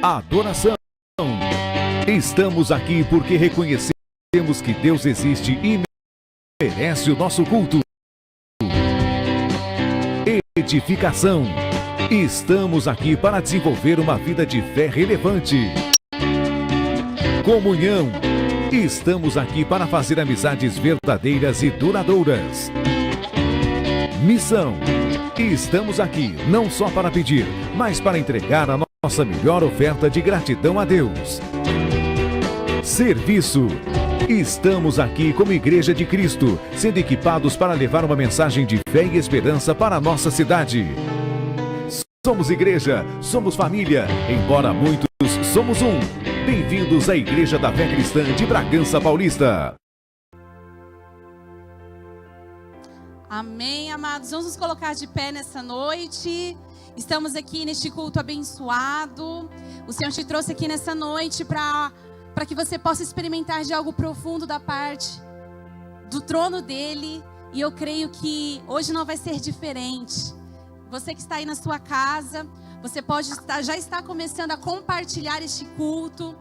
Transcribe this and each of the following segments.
adoração. Estamos aqui porque reconhecemos que Deus existe e merece o nosso culto. Edificação. Estamos aqui para desenvolver uma vida de fé relevante. Comunhão. Estamos aqui para fazer amizades verdadeiras e duradouras. Missão. Estamos aqui não só para pedir, mas para entregar a nossa melhor oferta de gratidão a Deus. Serviço. Estamos aqui como Igreja de Cristo, sendo equipados para levar uma mensagem de fé e esperança para a nossa cidade. Somos igreja, somos família, embora muitos somos um. Bem-vindos à Igreja da Fé Cristã de Bragança Paulista. Amém, amados. Vamos nos colocar de pé nessa noite. Estamos aqui neste culto abençoado. O Senhor te trouxe aqui nessa noite para que você possa experimentar de algo profundo da parte do trono dele. E eu creio que hoje não vai ser diferente. Você que está aí na sua casa, você pode já estar começando a compartilhar este culto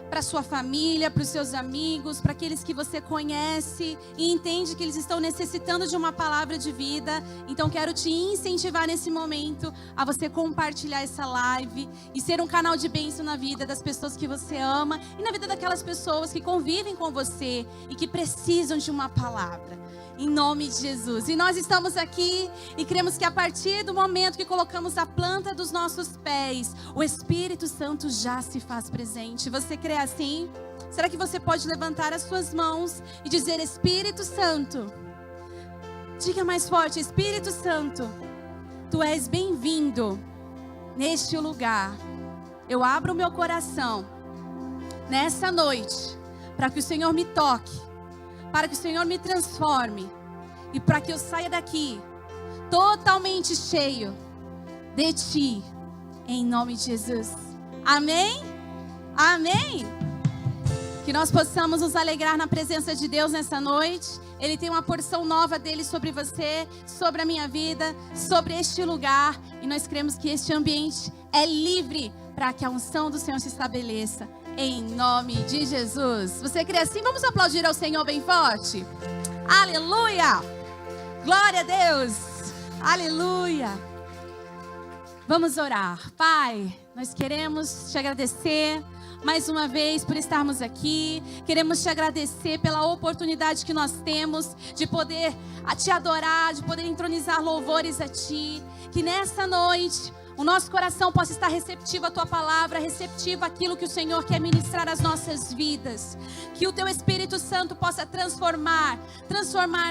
para sua família, para os seus amigos, para aqueles que você conhece e entende que eles estão necessitando de uma palavra de vida. Então quero te incentivar nesse momento a você compartilhar essa live e ser um canal de bênção na vida das pessoas que você ama e na vida daquelas pessoas que convivem com você e que precisam de uma palavra. Em nome de Jesus. E nós estamos aqui e cremos que a partir do momento que colocamos a planta dos nossos pés, o Espírito Santo já se faz presente. Você crê assim? Será que você pode levantar as suas mãos e dizer: Espírito Santo? Diga mais forte: Espírito Santo, Tu és bem-vindo neste lugar. Eu abro o meu coração nessa noite para que o Senhor me toque, para que o Senhor me transforme e para que eu saia daqui totalmente cheio de Ti, em nome de Jesus. Amém? Amém? Que nós possamos nos alegrar na presença de Deus nessa noite. Ele tem uma porção nova dele sobre você, sobre a minha vida, sobre este lugar. E nós cremos que este ambiente é livre para que a unção do Senhor se estabeleça. Em nome de Jesus. Você crê assim? Vamos aplaudir ao Senhor bem forte. Aleluia! Glória a Deus! Aleluia! Vamos orar. Pai, nós queremos te agradecer mais uma vez por estarmos aqui. Queremos te agradecer pela oportunidade que nós temos de poder te adorar, de poder entronizar louvores a Ti. Que nessa noite o nosso coração possa estar receptivo à Tua palavra, receptivo àquilo que o Senhor quer ministrar às nossas vidas. Que o Teu Espírito Santo possa transformar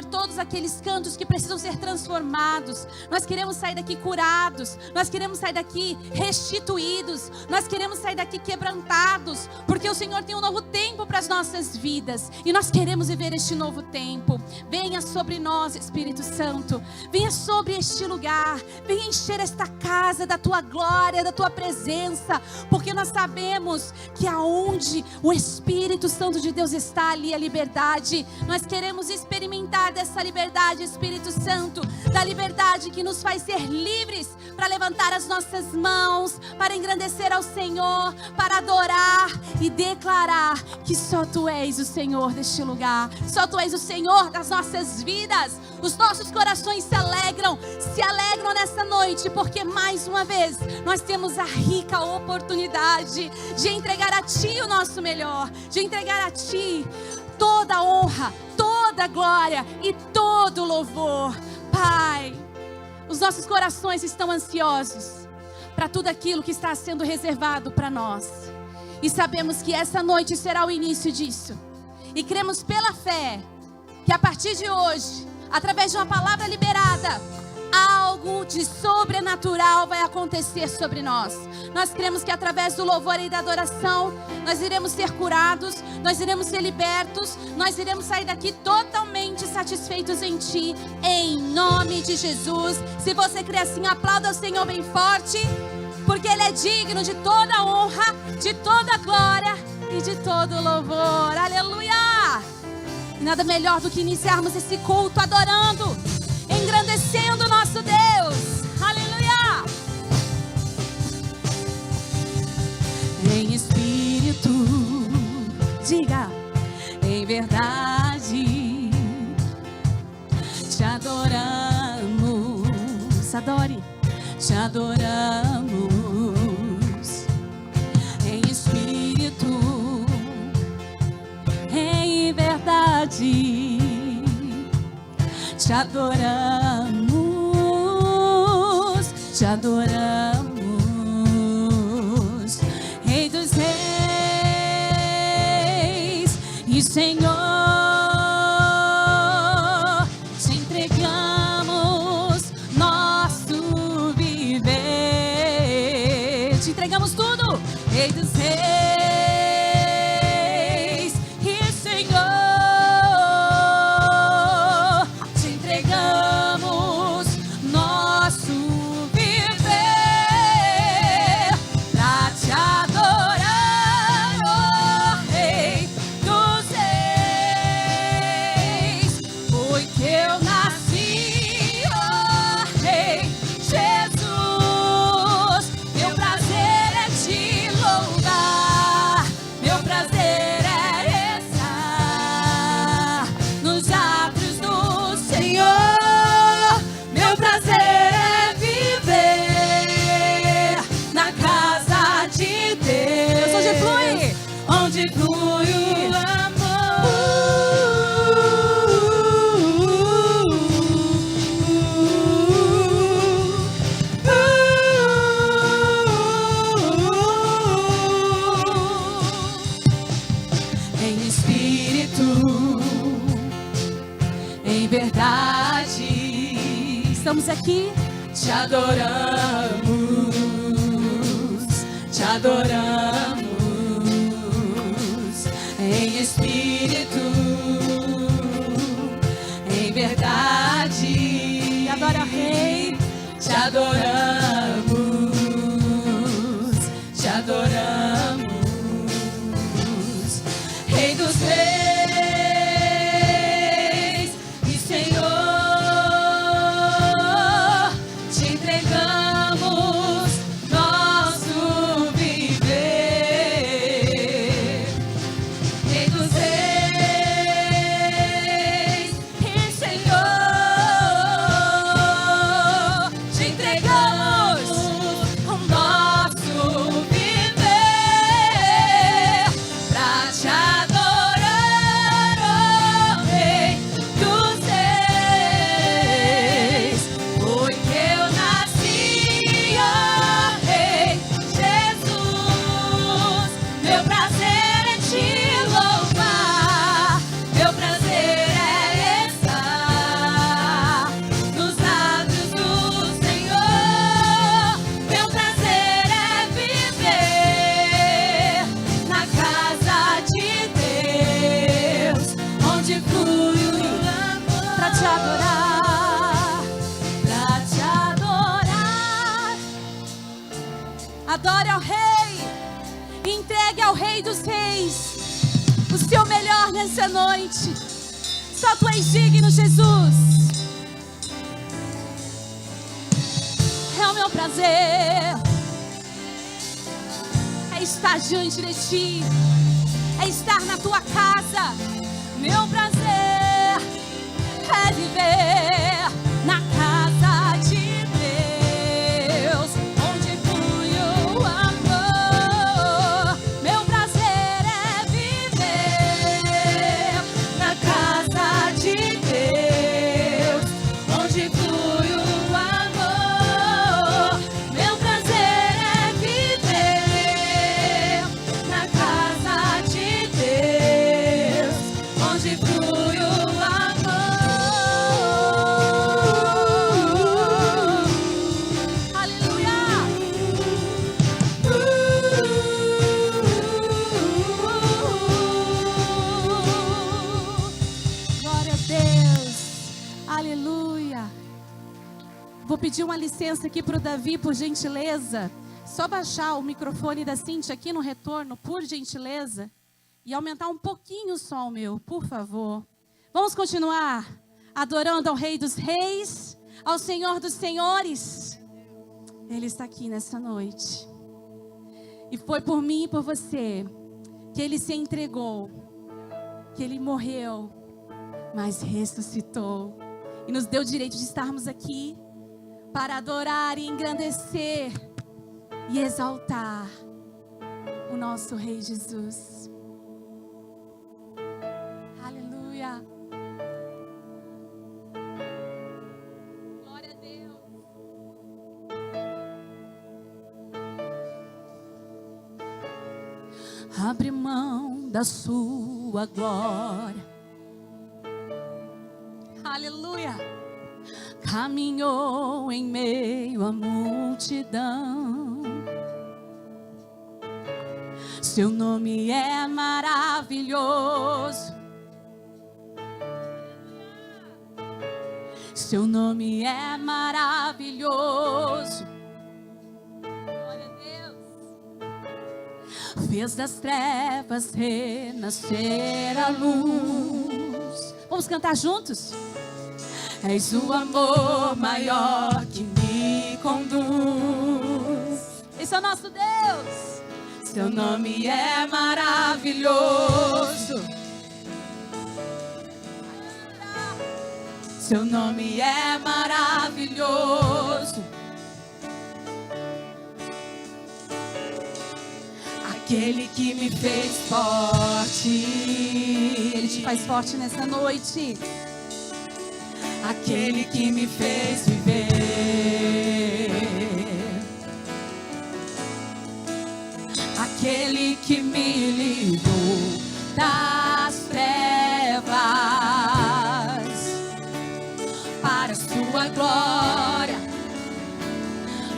todos aqueles cantos que precisam ser transformados. Nós queremos sair daqui curados, nós queremos sair daqui restituídos, nós queremos sair daqui quebrantados, porque o Senhor tem um novo tempo para as nossas vidas e nós queremos viver este novo tempo. Venha sobre nós, Espírito Santo, venha sobre este lugar, venha encher esta casa da Tua glória, da Tua presença, porque nós sabemos que aonde o Espírito Santo de Deus está, ali a liberdade. Nós queremos experimentar dessa liberdade, Espírito Santo, da liberdade que nos faz ser livres para levantar as nossas mãos, para engrandecer ao Senhor, para adorar e declarar que só Tu és o Senhor deste lugar, só Tu és o Senhor das nossas vidas. Os nossos corações se alegram nessa noite, porque mais uma vez nós temos a rica oportunidade de entregar a Ti o nosso melhor, de entregar a Ti toda a honra, toda a glória e todo o louvor. Pai, os nossos corações estão ansiosos para tudo aquilo que está sendo reservado para nós, e sabemos que essa noite será o início disso, e cremos pela fé que a partir de hoje, através de uma palavra liberada, algo de sobrenatural vai acontecer sobre nós. Nós cremos que através do louvor e da adoração nós iremos ser curados, nós iremos ser libertos, nós iremos sair daqui totalmente satisfeitos em Ti, em nome de Jesus. Se você crê assim, aplauda o Senhor bem forte, porque Ele é digno de toda honra, de toda glória e de todo louvor. Aleluia! E nada melhor do que iniciarmos esse culto adorando, engrandecendo o nosso Deus. Aleluia! adore. Te adoramos em espírito, em verdade. Te adoramos, te adoramos, Rei dos Reis e Senhor. Te entregamos nosso viver, te entregamos tudo, Rei dos Reis e Senhor. Te entregamos nosso viver pra te adorar, ó Rei dos Reis. Foi que eu nasci, ó Rei Jesus. Meu prazer é te louvar, meu prazer é estar nos átrios do Senhor. Meu prazer é viver na casa de Deus, onde flui o em espírito, em verdade. Estamos aqui, te adoramos, te adoramos em espírito, em verdade. Adora, Rei, te adoramos, te adoramos, Rei dos Reis e Senhor. Te entregamos nosso viver, Rei dos Reis e Senhor. Te entregamos o nosso viver pra te adorar, ó Rei dos Reis. Foi que eu nasci, ó Rei Jesus. Meu prazer é te louvar, meu prazer é estar nos lábios do Senhor. Meu prazer é viver na casa de Deus, onde flui o amor. Pra te adorar, pra te adorar. Adore ao Rei, entregue ao Rei dos Reis o seu melhor nessa noite. Só tu és digno, Jesus. É o meu prazer, é estar diante de ti, é estar na tua casa. Meu prazer é viver na casa de Deus, onde flui o amor. Meu prazer é viver na casa de Deus, onde flui o amor. Meu prazer é viver na casa de Deus, onde flui o amor. Aleluia! Glória a Deus! Aleluia! Vou pedir uma licença aqui para o Davi, por gentileza. Só baixar o microfone da Cíntia aqui no retorno, por gentileza. E aumentar um pouquinho o som, meu, por favor. Vamos continuar adorando ao Rei dos Reis, ao Senhor dos Senhores. Ele está aqui nessa noite. E foi por mim e por você que Ele se entregou, que Ele morreu, mas ressuscitou. E nos deu o direito de estarmos aqui, para adorar e engrandecer e exaltar o nosso Rei Jesus. Aleluia. Glória a Deus. Abre mão da sua glória. Aleluia. Caminhou em meio à multidão. Seu nome é maravilhoso. Seu nome é maravilhoso. Glória a Deus. Fez das trevas renascer a luz. Vamos cantar juntos? És o amor maior que me conduz. Esse é o nosso Deus. Seu nome é maravilhoso. Seu nome é maravilhoso. Aquele que me fez forte. Ele te faz forte nessa noite. Aquele que me fez viver. Aquele que me livrou das trevas. Para a sua glória.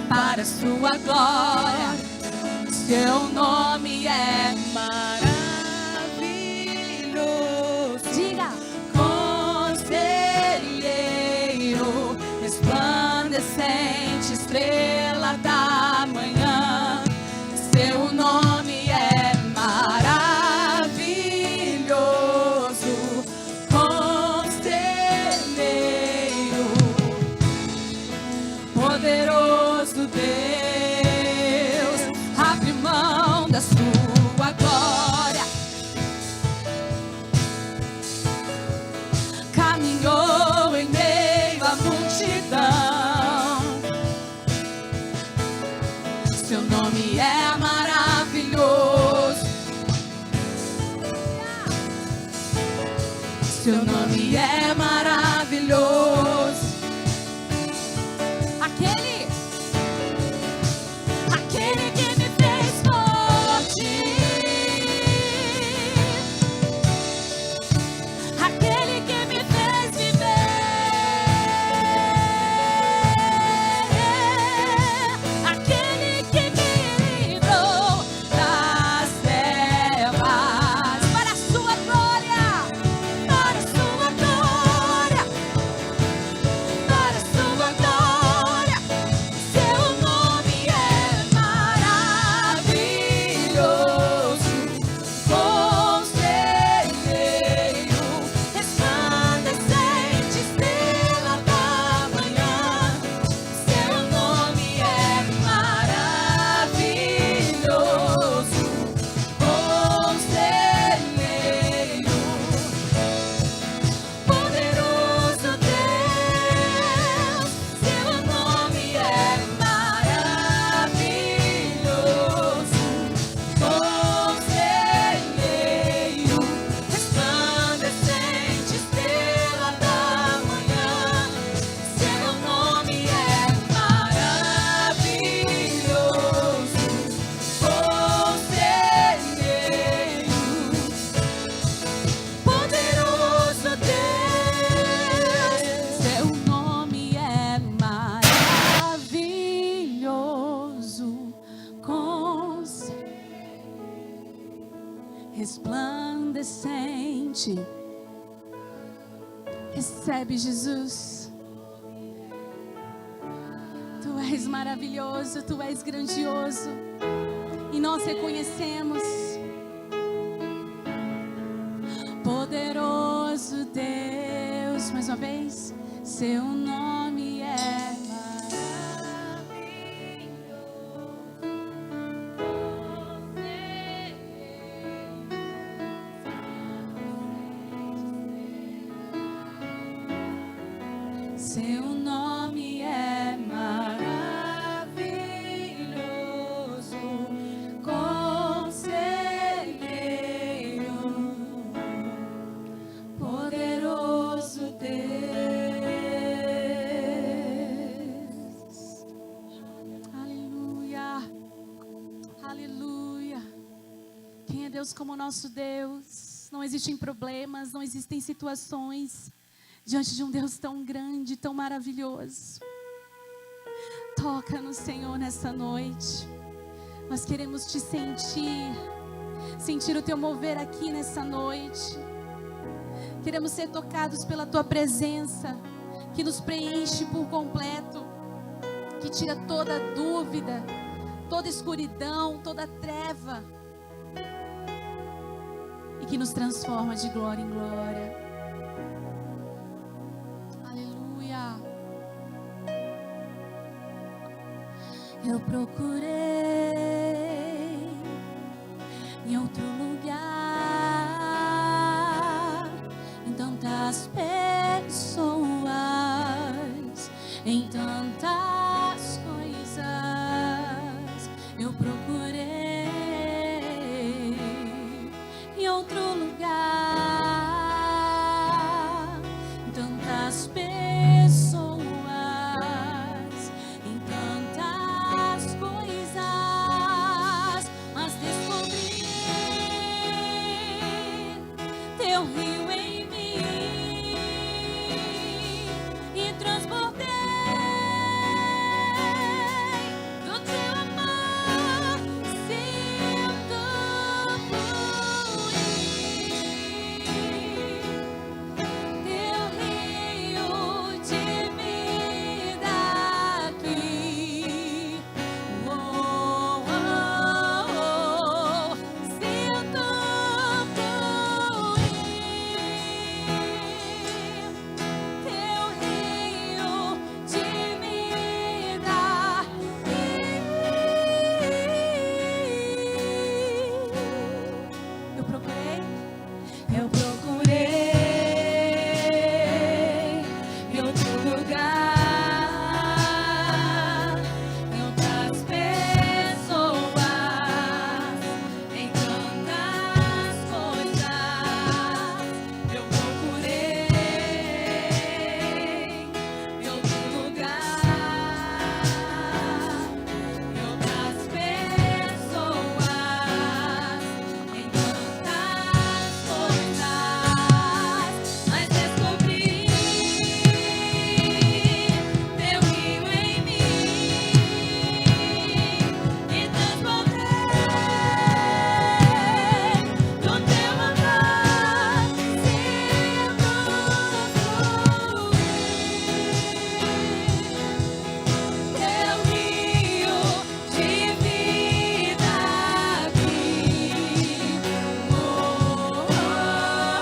Para a sua glória. Seu nome é maravilhoso. Diga. Resplandecente, estrela da manhã, seu nome é maravilhoso, conselheiro, poderoso Deus, abre mão da sua glória, caminhou em meio à multidão. Seu nome é maravilhoso. Seu nome é maravilhoso. Aquele que me fez forte. Aquele que me fez viver. Aquele que me livrou das trevas. Para a sua glória. Para a sua glória. Para a sua glória. Seu nome é maravilhoso. Conselheiro, resplandecente, estrela da manhã. Seu nome é maravilhoso. Conselheiro, poderoso Deus. Seu nome é maravilhoso. Conselheiro, resplandecente, estrela da manhã. Seu nome é maravilhoso. Conselheiro, poderoso Deus. Seu nome é maravilhoso. Resplandecente. Recebe, Jesus. Tu és maravilhoso, tu és grandioso. E nós reconhecemos. Poderoso Deus. Mais uma vez. Seu nome é maravilhoso. Seu nome é maravilhoso. Deus como o nosso Deus. Não existem problemas, não existem situações diante de um Deus tão grande, tão maravilhoso. Toca no Senhor nessa noite. Nós queremos te sentir o teu mover aqui nessa noite. Queremos ser tocados pela tua presença, que nos preenche por completo, que tira toda dúvida, toda escuridão, toda treva, e que nos transforma de glória em glória. Aleluia. Eu procurei em outro lugar, em tantas pessoas, em tantas coisas. Eu procurei em outro lugar, em tantas pessoas, em tantas coisas, mas descobri teu rio em mim e transbordei do teu amor, sinto fluir teu rio de vida aqui. Oh, oh, oh, sinto fluir teu rio de vida aqui. Eu procurei em outro lugar, em outras pessoas, em tantas coisas. Eu procurei em outro lugar, em outras pessoas, em tantas coisas, mas descobri teu rio em mim e transbordei do teu amor, sinto fluir teu rio de vida aqui. Oh, oh,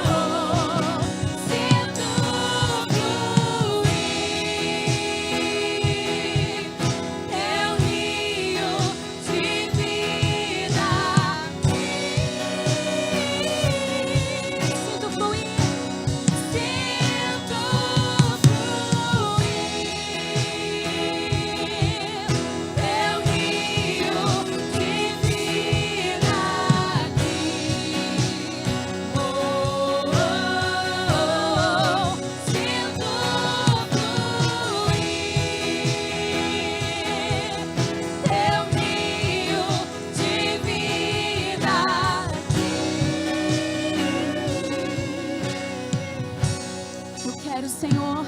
oh, sinto fluir teu rio de vida aqui. Sinto fluir, sinto fluir teu rio de vida aqui. Oh, oh, oh, sinto fluir teu rio de vida aqui. Eu quero, Senhor,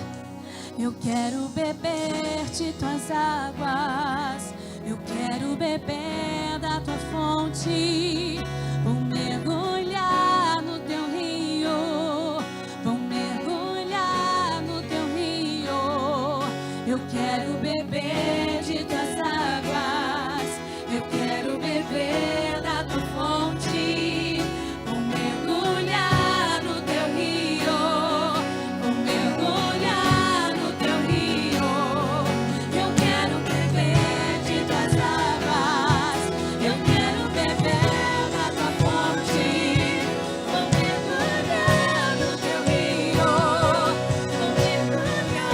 eu quero beber de tuas águas, eu quero beber da tua fonte. Vou mergulhar no teu rio, vou mergulhar no teu rio. Eu quero beber de tuas águas, eu quero beber da tua fonte. Vou mergulhar no teu rio, vou mergulhar no teu rio. Eu quero beber de tuas águas, eu quero beber da tua fonte. Vou mergulhar no teu rio, vou mergulhar.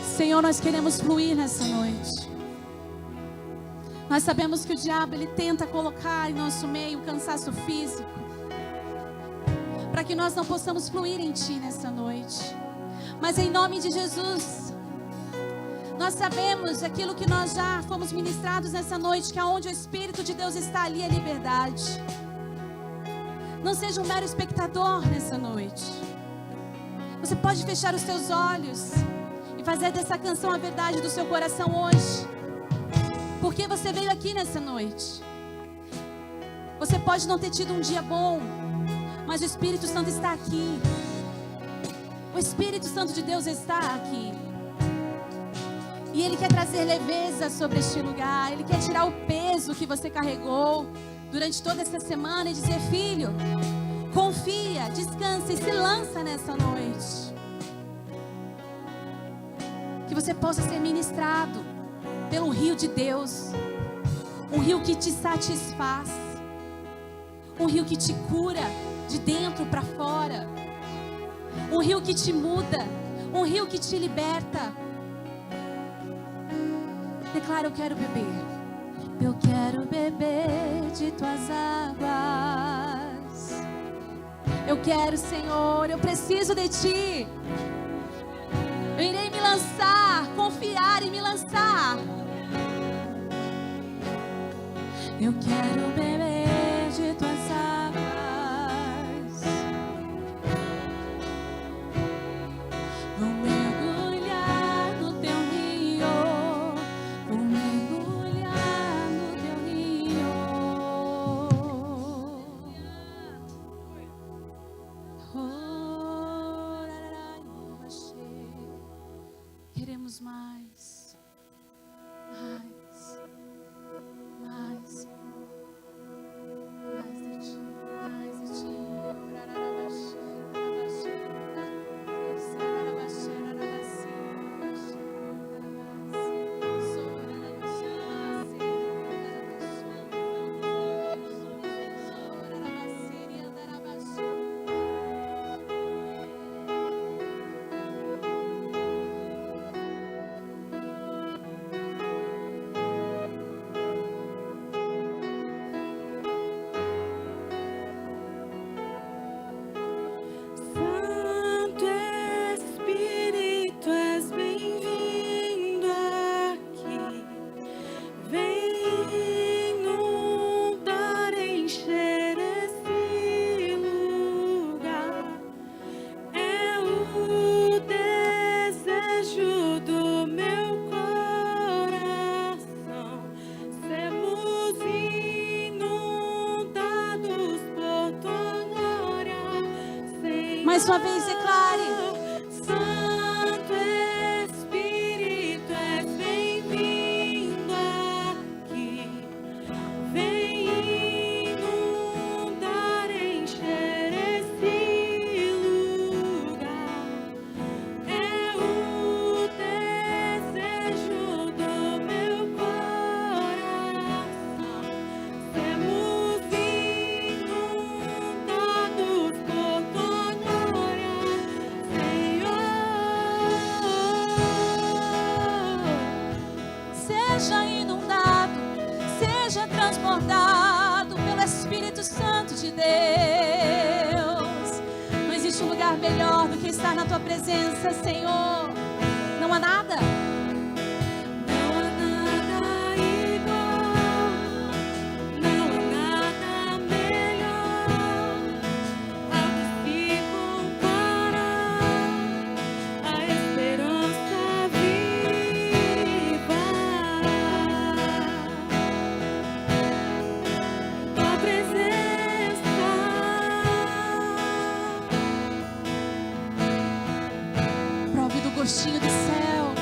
Senhor, nós queremos fluir nessa noite. Nós sabemos que o diabo, ele tenta colocar em nosso meio cansaço físico, para que nós não possamos fluir em Ti nessa noite. Mas em nome de Jesus, Nós sabemos aquilo que nós já fomos ministrados nessa noite, que aonde o Espírito de Deus está, ali é liberdade. Não seja um mero espectador nessa noite. Você pode fechar os seus olhos e fazer dessa canção a verdade do seu coração hoje. Porque você veio aqui nessa noite. Você pode não ter tido um dia bom, mas o Espírito Santo está aqui. O Espírito Santo de Deus está aqui. E Ele quer trazer leveza sobre este lugar. Ele quer tirar o peso que você carregou durante toda essa semana e dizer: filho, confia, descansa e se lança nessa noite. Que você possa ser ministrado pelo rio de Deus. Um rio que te satisfaz. Um rio que te cura de dentro para fora. Um rio que te muda. Um rio que te liberta. Declara: eu quero beber. Eu quero beber de tuas águas. Eu quero, Senhor, eu preciso de Ti. Eu irei me lançar, confiar e me lançar. Eu quero beber de tuas águas. Vou mergulhar no teu rio. Vou mergulhar no teu rio. Queremos mais, mais, mais, mais de Ti, mais de Ti. Santo Espírito, és bem-vindo aqui. Vem inundar, encher esse lugar. É o desejo do meu coração. Sermos inundados por tua glória. Mais uma vez, declare. Santo Espírito, és bem-vindo aqui. Vem inundar, encher esse lugar. É o desejo do meu coração. Sermos inundados por tua glória, Senhor. Seja inundado, seja transbordado pelo Espírito Santo de Deus. Não existe um lugar melhor do que estar na Tua presença, Senhor. Não há nada. Não há nada igual, não há nada melhor ao que se compara a esperança viva. Tua presença, Prove do gostinho do céu.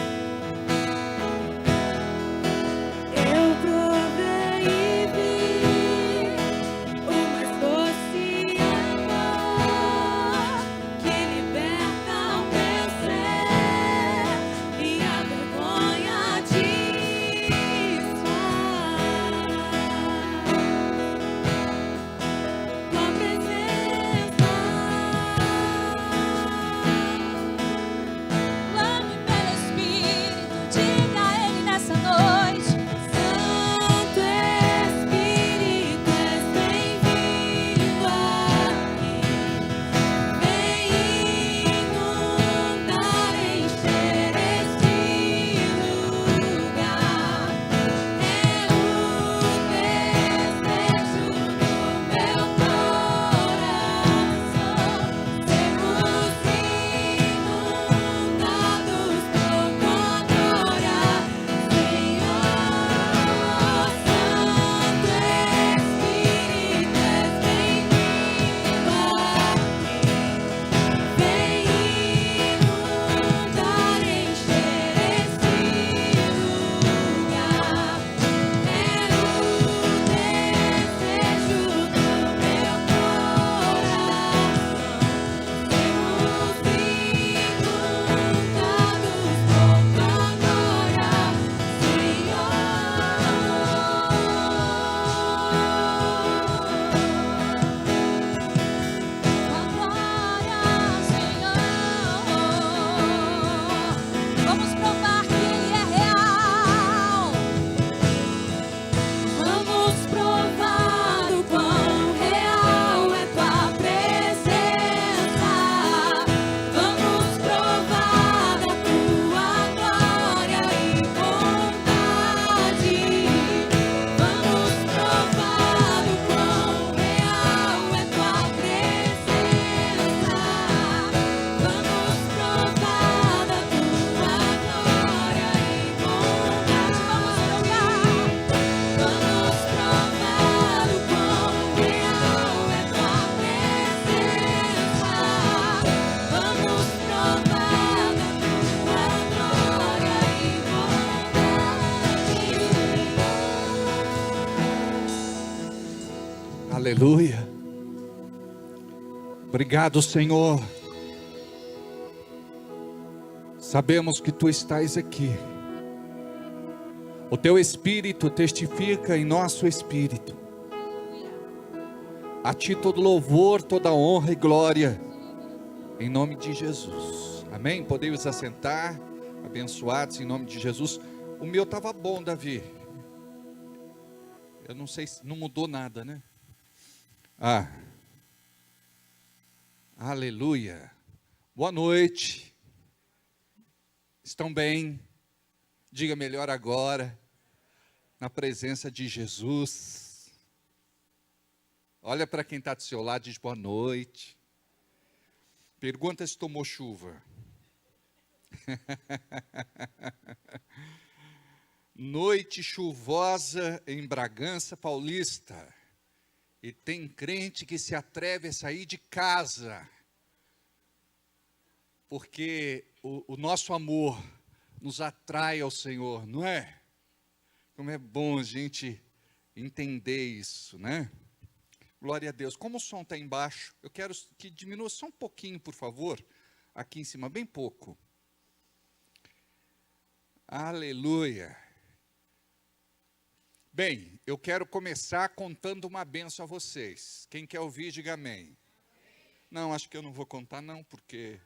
Aleluia. Obrigado, Senhor. Sabemos que Tu estás aqui. O Teu Espírito testifica em nosso espírito. A Ti todo louvor, toda honra e glória, em nome de Jesus. Amém? Podemos assentar, abençoados em nome de Jesus. O meu estava bom, Davi. Eu não sei se não mudou nada, né? Aleluia. Boa noite. Estão bem? Diga melhor agora, na presença de Jesus. Olha para quem está do seu lado e diz boa noite. Pergunta se tomou chuva. Noite chuvosa em Bragança Paulista. E tem crente que se atreve a sair de casa. Porque o nosso amor nos atrai ao Senhor, não é? Como é bom a gente entender isso, né? Glória a Deus. Como o som está embaixo, eu quero que diminua só um pouquinho, por favor. Aqui em cima, bem pouco. Aleluia. Bem, eu quero começar contando uma bênção a vocês. Quem quer ouvir, diga amém. Não, acho que eu não vou contar não, porque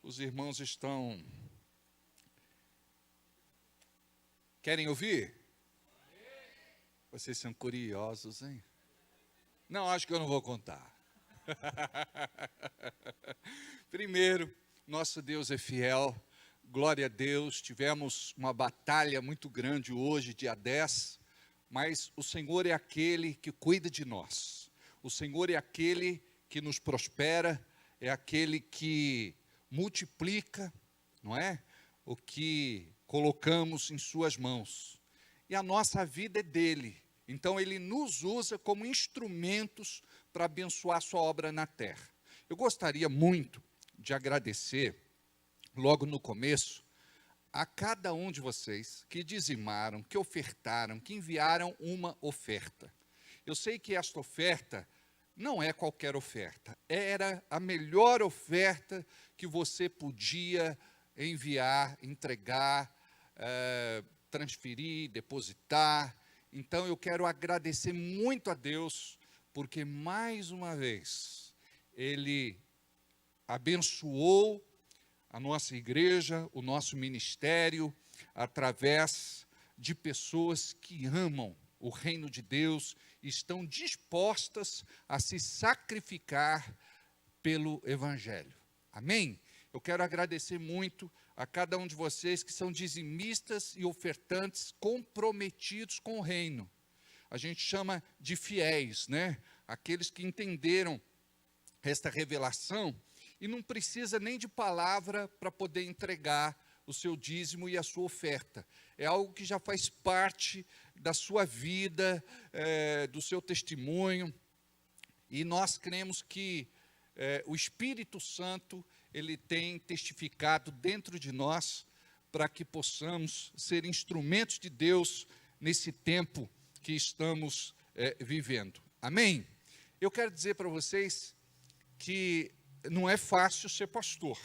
os irmãos estão... Querem ouvir? Vocês são curiosos, hein? Não, acho que eu não vou contar. Primeiro, nosso Deus é fiel. Glória a Deus. Tivemos uma batalha muito grande hoje, dia 10. Mas o Senhor é aquele que cuida de nós. O Senhor é aquele que nos prospera. É aquele que multiplica, não é? O que colocamos em suas mãos. E a nossa vida é dele. Então ele nos usa como instrumentos para abençoar a sua obra na terra. Eu gostaria muito de agradecer, logo no começo, a cada um de vocês que dizimaram, que ofertaram, que enviaram uma oferta. Eu sei que esta oferta não é qualquer oferta. Era a melhor oferta que você podia enviar, entregar, transferir, depositar. Então eu quero agradecer muito a Deus, porque mais uma vez Ele abençoou a nossa igreja, o nosso ministério, através de pessoas que amam o reino de Deus e estão dispostas a se sacrificar pelo Evangelho. Amém? Eu quero agradecer muito a cada um de vocês que são dizimistas e ofertantes comprometidos com o reino. A gente chama de fiéis, né? Aqueles que entenderam esta revelação e não precisa nem de palavra para poder entregar o seu dízimo e a sua oferta. É algo que já faz parte da sua vida, do seu testemunho. E nós cremos que o Espírito Santo, ele tem testificado dentro de nós para que possamos ser instrumentos de Deus nesse tempo que estamos vivendo. Amém? Eu quero dizer para vocês que não é fácil ser pastor,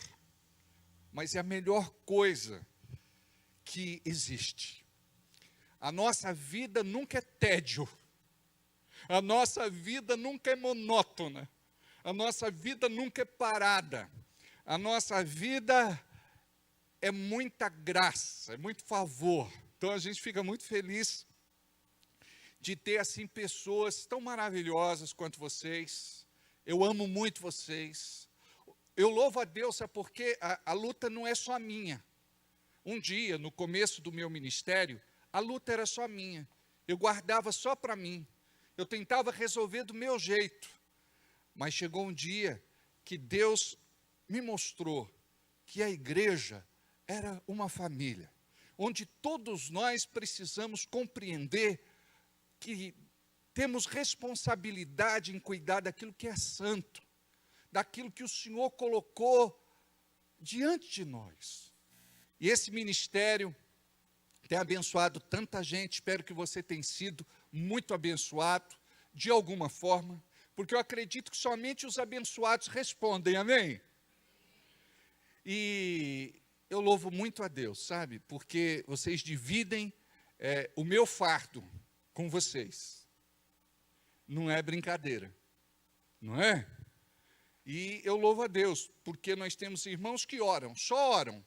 mas é a melhor coisa que existe. A nossa vida nunca é tédio, a nossa vida nunca é monótona, a nossa vida nunca é parada, a nossa vida é muita graça, é muito favor. Então a gente fica muito feliz de ter assim pessoas tão maravilhosas quanto vocês. Eu amo muito vocês. Eu louvo a Deus, sabe porque a luta não é só minha. Um dia, no começo do meu ministério, a luta era só minha. Eu guardava só para mim. Eu tentava resolver do meu jeito. Mas chegou um dia que Deus me mostrou que a igreja era uma família, onde todos nós precisamos compreender que temos responsabilidade em cuidar daquilo que é santo, daquilo que o Senhor colocou diante de nós. E esse ministério tem abençoado tanta gente, espero que você tenha sido muito abençoado. de alguma forma, porque eu acredito que somente os abençoados respondem, amém? E eu louvo muito a Deus, sabe? Porque vocês dividem o meu fardo com vocês. Não é brincadeira, não é? E eu louvo a Deus, porque nós temos irmãos que oram, só oram,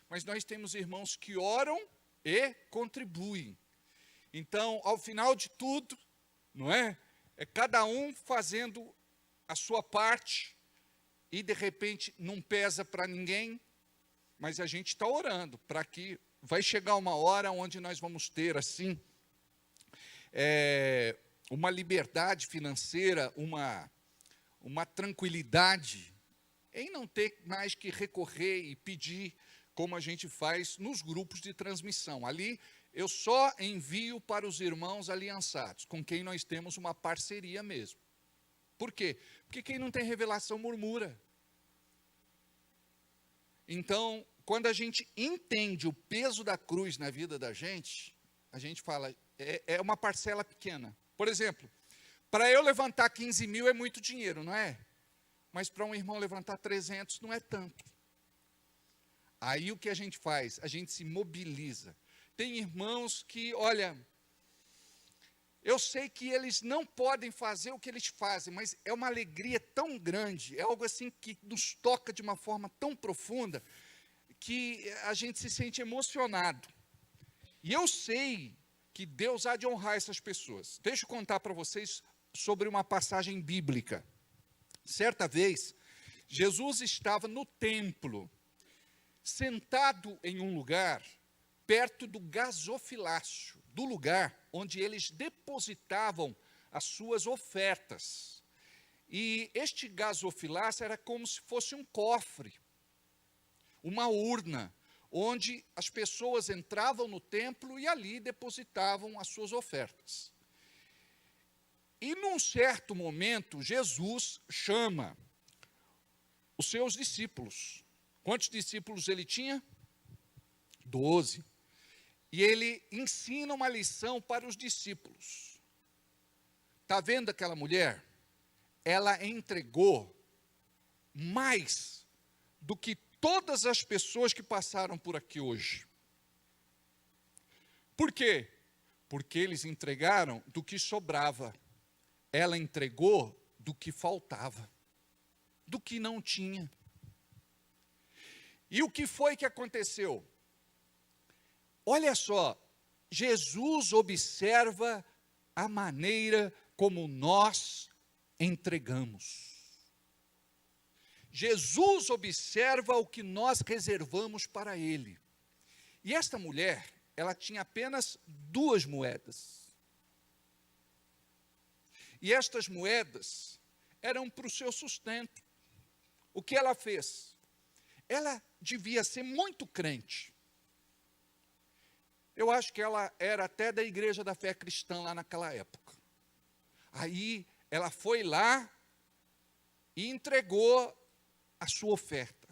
mas nós temos irmãos que oram e contribuem. Então, ao final de tudo, não é? É cada um fazendo a sua parte e, de repente, não pesa para ninguém, mas a gente está orando para que vai chegar uma hora onde nós vamos ter, assim, uma liberdade financeira, uma tranquilidade em não ter mais que recorrer e pedir como a gente faz nos grupos de transmissão. Ali eu só envio para os irmãos aliançados, com quem nós temos uma parceria mesmo. Por quê? Porque quem não tem revelação murmura. Então, quando a gente entende o peso da cruz na vida da gente, a gente fala, é uma parcela pequena. Por exemplo, para eu levantar 15 mil é muito dinheiro, não é? Mas para um irmão levantar 300 não é tanto. Aí o que a gente faz? A gente se mobiliza. Tem irmãos que, olha, eu sei que eles não podem fazer o que eles fazem, mas é uma alegria tão grande, é algo assim que nos toca de uma forma tão profunda, que a gente se sente emocionado. E eu sei que Deus há de honrar essas pessoas. Deixa eu contar para vocês sobre uma passagem bíblica. Certa vez, Jesus estava no templo, sentado em um lugar perto do gasofilácio, do lugar onde eles depositavam as suas ofertas. E este gasofilácio era como se fosse um cofre, uma urna, onde as pessoas entravam no templo e ali depositavam as suas ofertas. E num certo momento, Jesus chama os seus discípulos. Quantos discípulos ele tinha? 12. E ele ensina uma lição para os discípulos. Está vendo aquela mulher? Ela entregou mais do que todas as pessoas que passaram por aqui hoje. Por quê? Porque eles entregaram do que sobrava. Ela entregou do que faltava, do que não tinha. E o que foi que aconteceu? Olha só, Jesus observa a maneira como nós entregamos. Jesus observa o que nós reservamos para Ele. E esta mulher, ela tinha apenas 2 moedas. E estas moedas eram para o seu sustento. O que ela fez? Ela devia ser muito crente. Eu acho que ela era até da Igreja da Fé Cristã lá naquela época. Aí ela foi lá e entregou a sua oferta.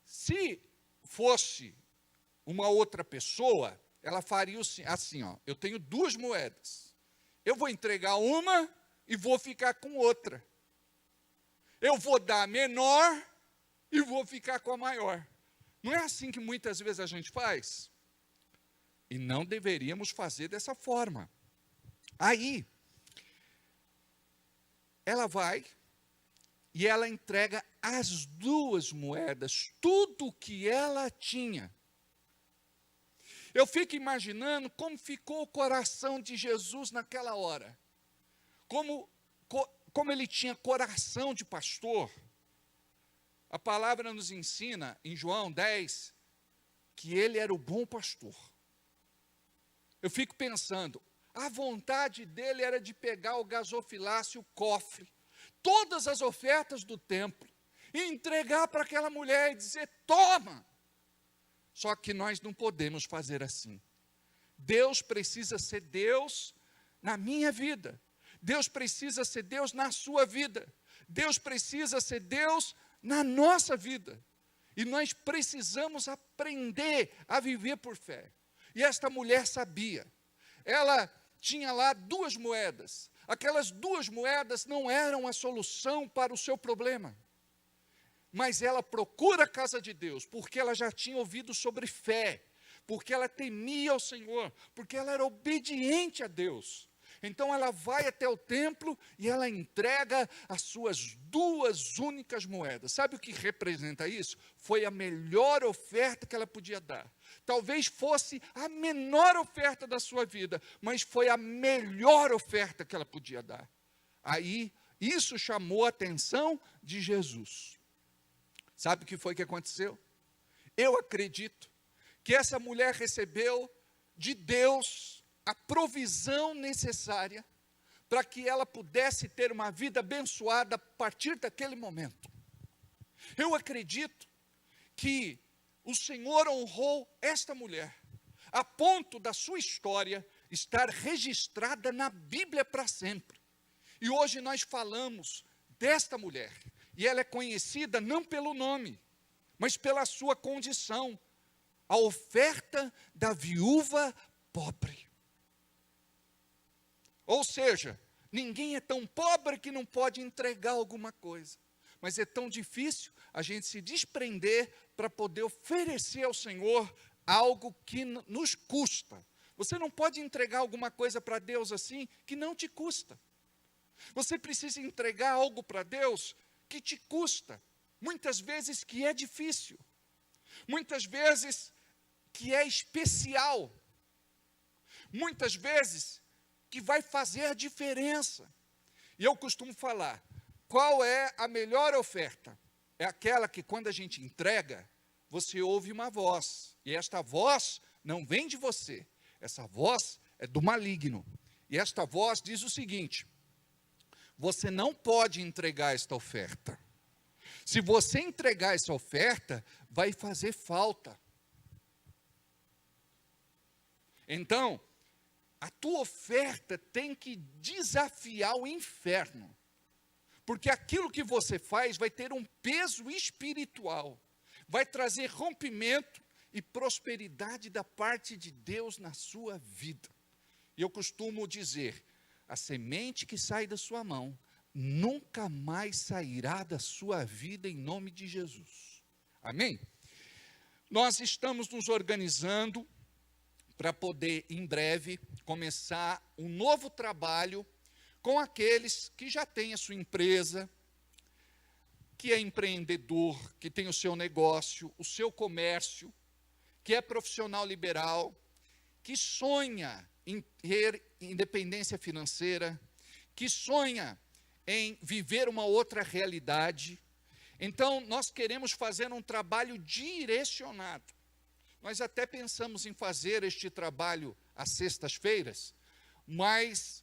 Se fosse uma outra pessoa, ela faria assim, ó, eu tenho 2 moedas. Eu vou entregar uma e vou ficar com outra. Eu vou dar a menor e vou ficar com a maior. Não é assim que muitas vezes a gente faz? E não deveríamos fazer dessa forma. Aí, ela vai e ela entrega as 2 moedas, tudo o que ela tinha. Eu fico imaginando como ficou o coração de Jesus naquela hora. Como ele tinha coração de pastor. A palavra nos ensina, em João 10, que ele era o bom pastor. Eu fico pensando, a vontade dele era de pegar o gasofilácio, o cofre, todas as ofertas do templo, e entregar para aquela mulher e dizer, toma. Só que nós não podemos fazer assim. Deus precisa ser Deus na minha vida. Deus precisa ser Deus na sua vida. Deus precisa ser Deus na nossa vida. E nós precisamos aprender a viver por fé. E esta mulher sabia. Ela tinha lá 2 moedas. Aquelas 2 moedas não eram a solução para o seu problema. Mas ela procura a casa de Deus, porque ela já tinha ouvido sobre fé, porque ela temia o Senhor, porque ela era obediente a Deus. Então ela vai até o templo e ela entrega as suas 2 únicas moedas. Sabe o que representa isso? Foi a melhor oferta que ela podia dar. Talvez fosse a menor oferta da sua vida, mas foi a melhor oferta que ela podia dar. Aí, isso chamou a atenção de Jesus. Sabe o que foi que aconteceu? Eu acredito que essa mulher recebeu de Deus a provisão necessária para que ela pudesse ter uma vida abençoada a partir daquele momento. Eu acredito que o Senhor honrou esta mulher, a ponto da sua história estar registrada na Bíblia para sempre. E hoje nós falamos desta mulher, e ela é conhecida não pelo nome, mas pela sua condição, a oferta da viúva pobre. Ou seja, ninguém é tão pobre que não pode entregar alguma coisa, mas é tão difícil a gente se desprender para poder oferecer ao Senhor algo que nos custa. Você não pode entregar alguma coisa para Deus assim que não te custa. Você precisa entregar algo para Deus que te custa, muitas vezes que é difícil, muitas vezes que é especial, muitas vezes que vai fazer a diferença. E eu costumo falar, qual é a melhor oferta? É aquela que quando a gente entrega, você ouve uma voz, e esta voz não vem de você, essa voz é do maligno, e esta voz diz o seguinte: você não pode entregar esta oferta. Se você entregar essa oferta, vai fazer falta. Então, a tua oferta tem que desafiar o inferno. Porque aquilo que você faz vai ter um peso espiritual. Vai trazer rompimento e prosperidade da parte de Deus na sua vida. E eu costumo dizer, a semente que sai da sua mão nunca mais sairá da sua vida em nome de Jesus. Amém? Nós estamos nos organizando para poder, em breve, começar um novo trabalho com aqueles que já têm a sua empresa, que é empreendedor, que tem o seu negócio, o seu comércio, que é profissional liberal, que sonha em ter independência financeira, que sonha em viver uma outra realidade. Então, nós queremos fazer um trabalho direcionado. Nós até pensamos em fazer este trabalho às sextas-feiras, mas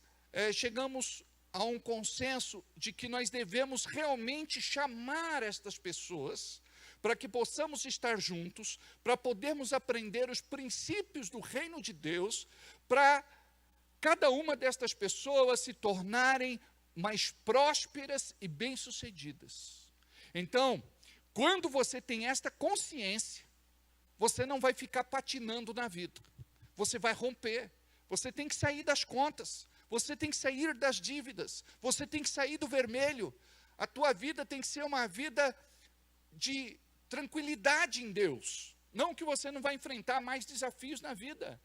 chegamos a um consenso de que nós devemos realmente chamar estas pessoas para que possamos estar juntos, para podermos aprender os princípios do reino de Deus, para cada uma destas pessoas se tornarem mais prósperas e bem-sucedidas. Então, quando você tem esta consciência, você não vai ficar patinando na vida. Você vai romper. Você tem que sair das contas. Você tem que sair das dívidas. Você tem que sair do vermelho. A tua vida tem que ser uma vida de tranquilidade em Deus. Não que você não vai enfrentar mais desafios na vida.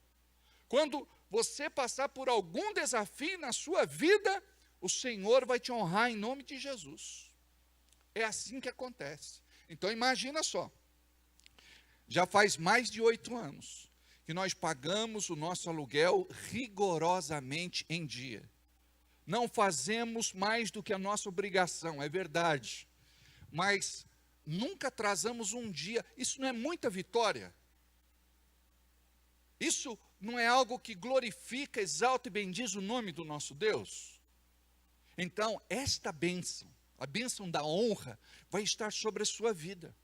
Quando você passar por algum desafio na sua vida, o Senhor vai te honrar em nome de Jesus. É assim que acontece. Então imagina só. Já faz mais de 8 anos que nós pagamos o nosso aluguel rigorosamente em dia. Não fazemos mais do que a nossa obrigação, é verdade. Mas nunca atrasamos um dia. Isso não é muita vitória? Isso não é algo que glorifica, exalta e bendiz o nome do nosso Deus? Então, esta bênção, a bênção da honra, vai estar sobre a sua vida.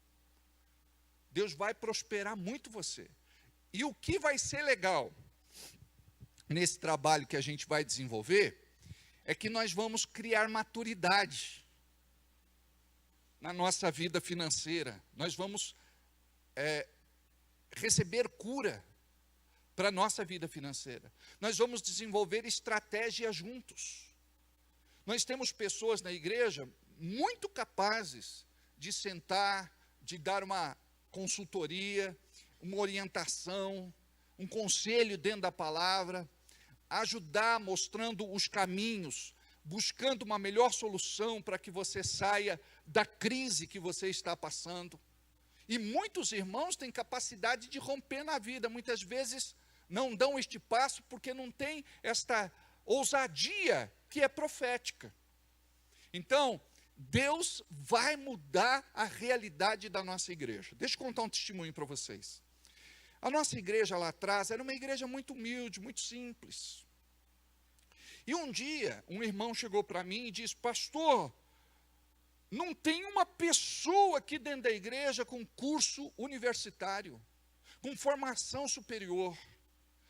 Deus vai prosperar muito você. E o que vai ser legal nesse trabalho que a gente vai desenvolver é que nós vamos criar maturidade na nossa vida financeira. Nós vamos receber cura para a nossa vida financeira. Nós vamos desenvolver estratégias juntos. Nós temos pessoas na igreja muito capazes de sentar, de dar uma consultoria, uma orientação, um conselho dentro da palavra, ajudar mostrando os caminhos, buscando uma melhor solução para que você saia da crise que você está passando. E muitos irmãos têm capacidade de romper na vida, muitas vezes não dão este passo porque não tem esta ousadia que é profética. Então, Deus vai mudar a realidade da nossa igreja. Deixa eu contar um testemunho para vocês. A nossa igreja lá atrás era uma igreja muito humilde, muito simples. E um dia, um irmão chegou para mim e disse: pastor, não tem uma pessoa aqui dentro da igreja com curso universitário, com formação superior.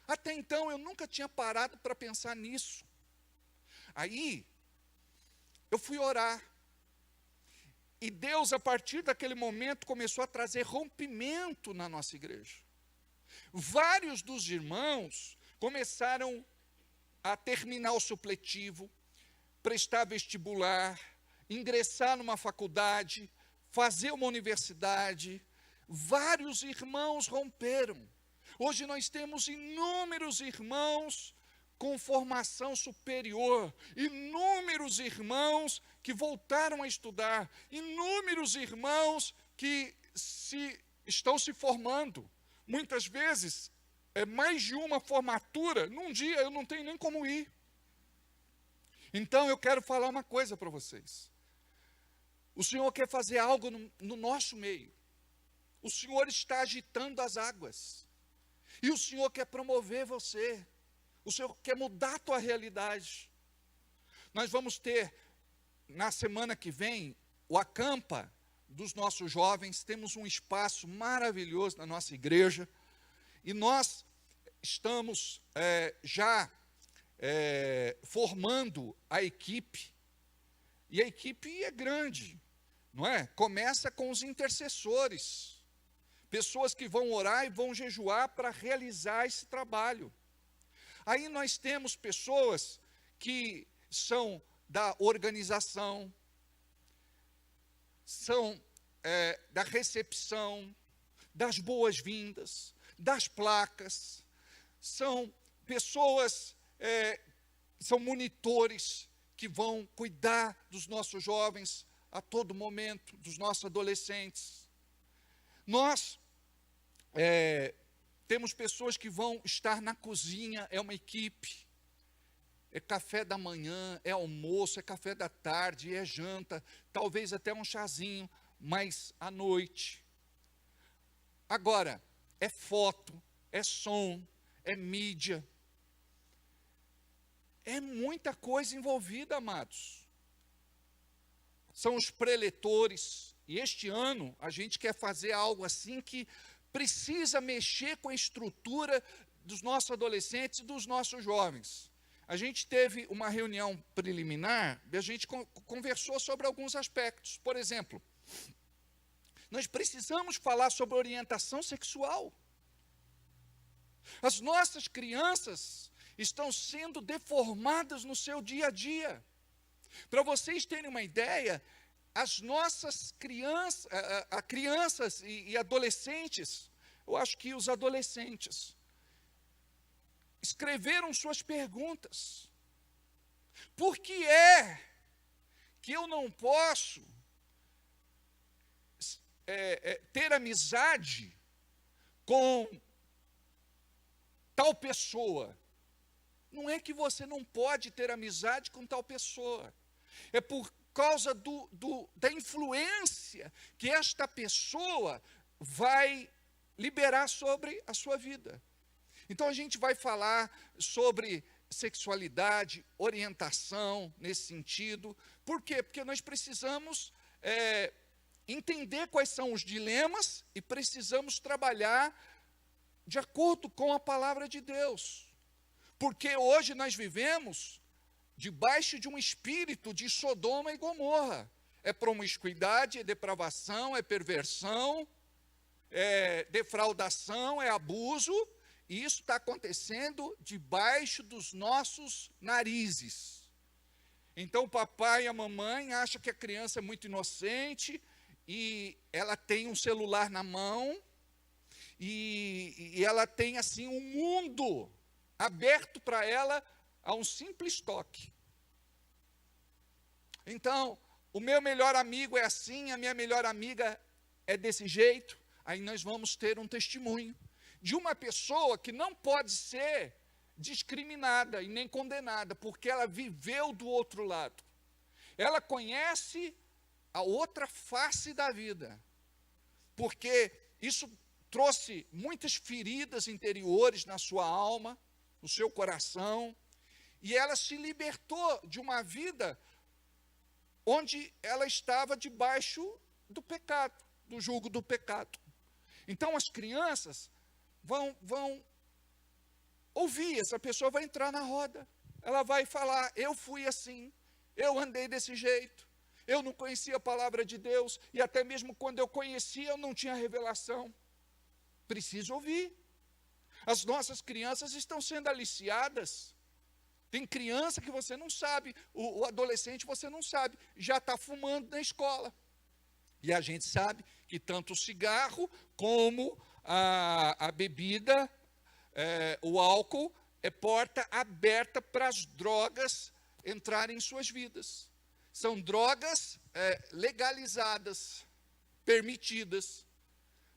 Até então eu nunca tinha parado para pensar nisso. Aí, eu fui orar. E Deus, a partir daquele momento, começou a trazer rompimento na nossa igreja. Vários dos irmãos começaram a terminar o supletivo, prestar vestibular, ingressar numa faculdade, fazer uma universidade. Vários irmãos romperam. Hoje nós temos inúmeros irmãos com formação superior, inúmeros irmãos que voltaram a estudar, inúmeros irmãos que estão se formando. Muitas vezes, é mais de uma formatura, num dia eu não tenho nem como ir. Então eu quero falar uma coisa para vocês. O Senhor quer fazer algo no nosso meio. O Senhor está agitando as águas. E o Senhor quer promover você. O Senhor quer mudar a tua realidade. Nós vamos ter, na semana que vem, o acampa dos nossos jovens. Temos um espaço maravilhoso na nossa igreja. E nós estamos já formando a equipe. E a equipe é grande, não é? Começa com os intercessores. Pessoas que vão orar e vão jejuar para realizar esse trabalho. Aí nós temos pessoas que são da organização, são da recepção, das boas-vindas, das placas, são pessoas, são monitores que vão cuidar dos nossos jovens a todo momento, dos nossos adolescentes. Nós temos pessoas que vão estar na cozinha, é uma equipe. É café da manhã, é almoço, é café da tarde, é janta, talvez até um chazinho, mas à noite. Agora, é foto, é som, é mídia. É muita coisa envolvida, amados. São os preletores. E este ano a gente quer fazer algo assim que precisa mexer com a estrutura dos nossos adolescentes e dos nossos jovens. A gente teve uma reunião preliminar e a gente conversou sobre alguns aspectos. Por exemplo, nós precisamos falar sobre orientação sexual. As nossas crianças estão sendo deformadas no seu dia a dia. Para vocês terem uma ideia, as nossas crianças e adolescentes, eu acho que os adolescentes, escreveram suas perguntas. Por que é que eu não posso ter amizade com tal pessoa? Não é que você não pode ter amizade com tal pessoa. É por causa da influência que esta pessoa vai liberar sobre a sua vida. Então a gente vai falar sobre sexualidade, orientação nesse sentido. Por quê? Porque nós precisamos entender quais são os dilemas e precisamos trabalhar de acordo com a palavra de Deus. Porque hoje nós vivemos debaixo de um espírito de Sodoma e Gomorra. É promiscuidade, é depravação, é perversão, é defraudação, é abuso. E isso está acontecendo debaixo dos nossos narizes. Então o papai e a mamãe acham que a criança é muito inocente e ela tem um celular na mão e ela tem assim um mundo aberto para ela a um simples toque. Então, o meu melhor amigo é assim, a minha melhor amiga é desse jeito. Aí nós vamos ter um testemunho de uma pessoa que não pode ser discriminada e nem condenada, porque ela viveu do outro lado. Ela conhece a outra face da vida, porque isso trouxe muitas feridas interiores na sua alma, no seu coração, e ela se libertou de uma vida onde ela estava debaixo do pecado, do jugo do pecado. Então as crianças vão ouvir, essa pessoa vai entrar na roda, ela vai falar, eu fui assim, eu andei desse jeito, eu não conhecia a palavra de Deus, e até mesmo quando eu conhecia, eu não tinha revelação. Preciso ouvir. As nossas crianças estão sendo aliciadas. Tem criança que você não sabe, o adolescente você não sabe, já está fumando na escola. E a gente sabe que tanto o cigarro como a bebida, o álcool, é porta aberta para as drogas entrarem em suas vidas. São drogas legalizadas, permitidas,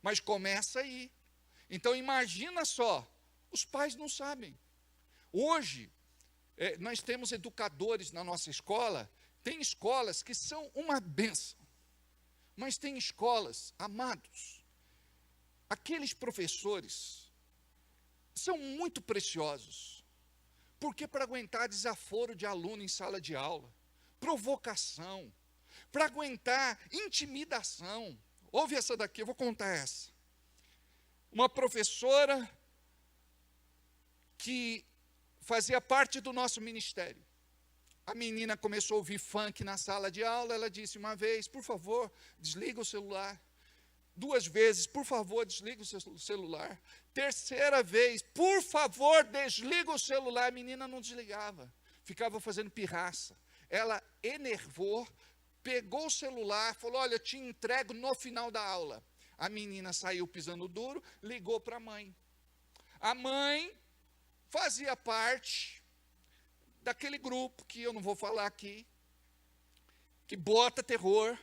mas começa aí. Então imagina só, os pais não sabem. Hoje, nós temos educadores na nossa escola, tem escolas que são uma bênção, mas tem escolas, amados, aqueles professores são muito preciosos, porque para aguentar desaforo de aluno em sala de aula, provocação, para aguentar intimidação, ouve essa daqui, eu vou contar essa. Uma professora que fazia parte do nosso ministério. A menina começou a ouvir funk na sala de aula, ela disse uma vez, por favor, desliga o celular. 2 vezes, por favor, desliga o celular. 3ª vez, por favor, desliga o celular. A menina não desligava, ficava fazendo pirraça. Ela enervou, pegou o celular, falou, olha, eu te entrego no final da aula. A menina saiu pisando duro, ligou para a mãe. A mãe fazia parte daquele grupo, que eu não vou falar aqui, que bota terror,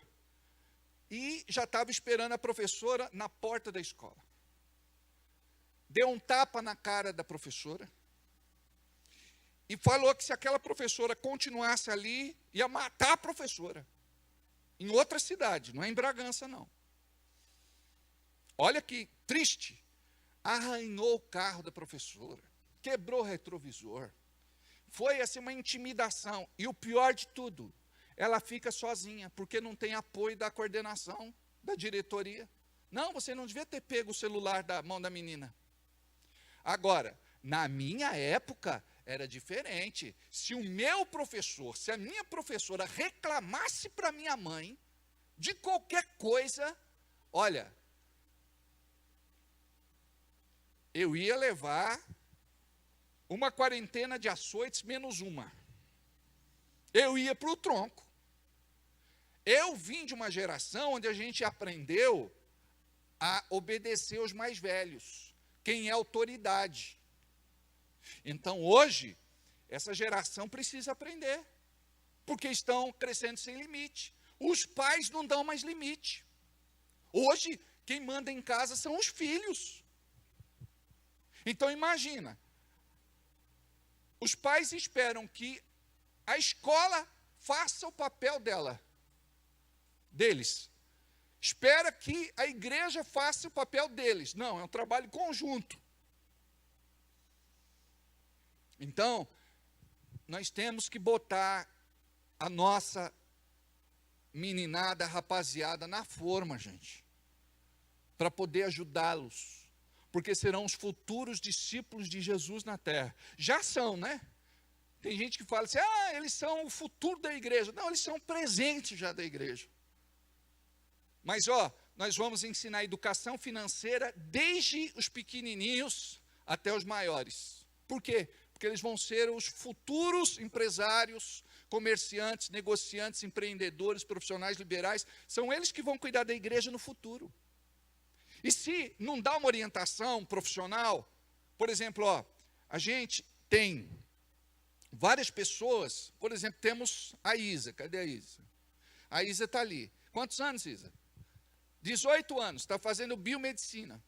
e já estava esperando a professora na porta da escola. Deu um tapa na cara da professora, e falou que se aquela professora continuasse ali, ia matar a professora, em outra cidade, não é em Bragança não. Olha que triste, arranhou o carro da professora, quebrou o retrovisor, foi assim uma intimidação, e o pior de tudo, ela fica sozinha, porque não tem apoio da coordenação, da diretoria. Não, você não devia ter pego o celular da mão da menina. Agora, na minha época, era diferente. Se o meu professor, se a minha professora reclamasse para minha mãe, de qualquer coisa, olha, eu ia levar uma quarentena de açoites menos uma. Eu ia para o tronco. Eu vim de uma geração onde a gente aprendeu a obedecer os mais velhos, quem é autoridade. Então hoje, essa geração precisa aprender, porque estão crescendo sem limite. Os pais não dão mais limite. Hoje, quem manda em casa são os filhos. Então imagina, os pais esperam que a escola faça o papel deles. Espera que a igreja faça o papel deles. Não, é um trabalho conjunto. Então, nós temos que botar a nossa meninada, rapaziada, na forma, gente, para poder ajudá-los, porque serão os futuros discípulos de Jesus na terra. Já são, né? Tem gente que fala assim, eles são o futuro da igreja. Não, eles são o presente já da igreja. Mas, nós vamos ensinar educação financeira desde os pequenininhos até os maiores. Por quê? porque eles vão ser os futuros empresários, comerciantes, negociantes, empreendedores, profissionais liberais. São eles que vão cuidar da igreja no futuro. E se não dá uma orientação profissional, por exemplo, a gente tem várias pessoas, por exemplo, temos a Isa. Cadê a Isa? A Isa está ali. Quantos anos, Isa? 18 anos, está fazendo biomedicina.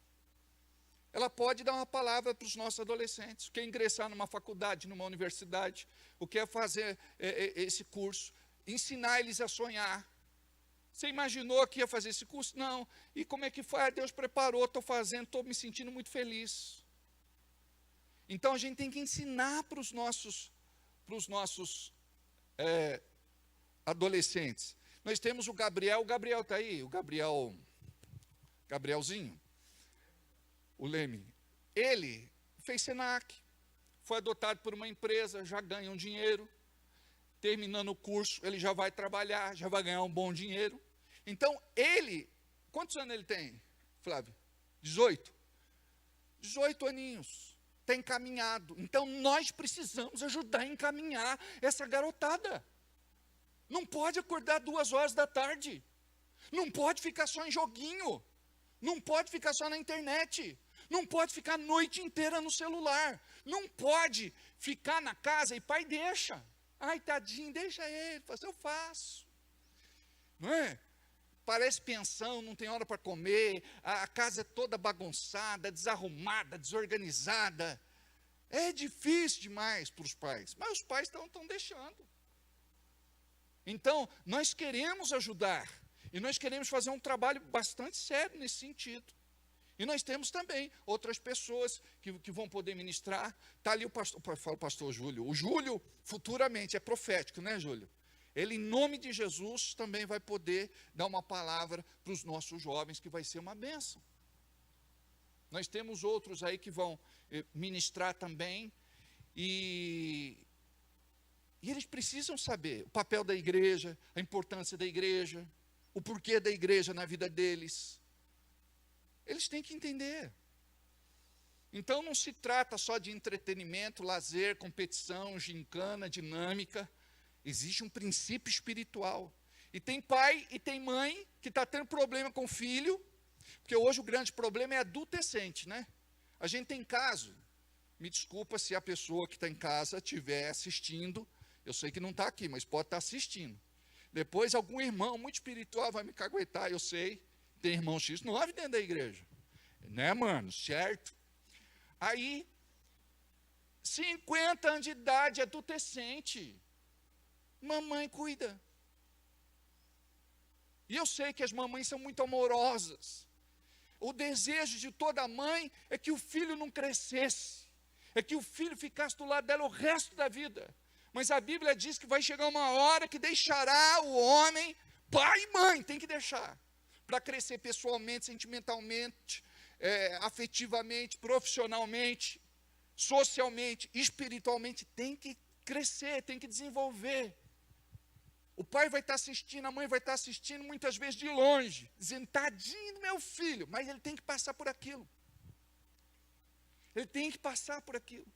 Ela pode dar uma palavra para os nossos adolescentes, quer ingressar numa faculdade, numa universidade, ou quer fazer esse curso, ensinar eles a sonhar. Você imaginou que ia fazer esse curso? Não. E como é que faz? Deus preparou, estou fazendo, estou me sentindo muito feliz. Então a gente tem que ensinar para os nossos adolescentes. Nós temos o Gabriel está aí, o Gabrielzinho, o Leme. Ele fez Senac, foi adotado por uma empresa, já ganha um dinheiro, terminando o curso, ele já vai trabalhar, já vai ganhar um bom dinheiro. Então, quantos anos ele tem, Flávio? 18? 18 aninhos, está encaminhado. Então, nós precisamos ajudar a encaminhar essa garotada. Não pode acordar 2 horas da tarde. Não pode ficar só em joguinho. Não pode ficar só na internet. Não pode ficar a noite inteira no celular. Não pode ficar na casa e pai deixa. Ai, tadinho, deixa ele, eu faço. Não é? Parece pensão, não tem hora para comer, a casa é toda bagunçada, desarrumada, desorganizada. É difícil demais para os pais, mas os pais estão deixando. Então, nós queremos ajudar, e nós queremos fazer um trabalho bastante sério nesse sentido. E nós temos também outras pessoas que vão poder ministrar. Está ali o pastor Júlio. O Júlio, futuramente, é profético, né, Júlio? Ele, em nome de Jesus, também vai poder dar uma palavra para os nossos jovens, que vai ser uma bênção. Nós temos outros aí que vão ministrar também, e eles precisam saber o papel da igreja, a importância da igreja, o porquê da igreja na vida deles. Eles têm que entender. Então não se trata só de entretenimento, lazer, competição, gincana, dinâmica. Existe um princípio espiritual. E tem pai e tem mãe que está tendo problema com o filho, porque hoje o grande problema é adolescente, né? A gente tem caso, me desculpa se a pessoa que está em casa estiver assistindo, eu sei que não está aqui, mas pode estar assistindo. Depois algum irmão muito espiritual vai me caguetar, eu sei. Tem irmão X9 dentro da igreja. Né, mano? Certo? Aí, 50 anos de idade, adolescente. Mamãe cuida. E eu sei que as mamães são muito amorosas. O desejo de toda mãe é que o filho não crescesse. É que o filho ficasse do lado dela o resto da vida. Mas a Bíblia diz que vai chegar uma hora que deixará o homem, pai e mãe, tem que deixar. Para crescer pessoalmente, sentimentalmente, afetivamente, profissionalmente, socialmente, espiritualmente, tem que crescer, tem que desenvolver. O pai vai estar assistindo, a mãe vai estar assistindo, muitas vezes de longe, dizendo, tadinho do meu filho, mas ele tem que passar por aquilo. Ele tem que passar por aquilo.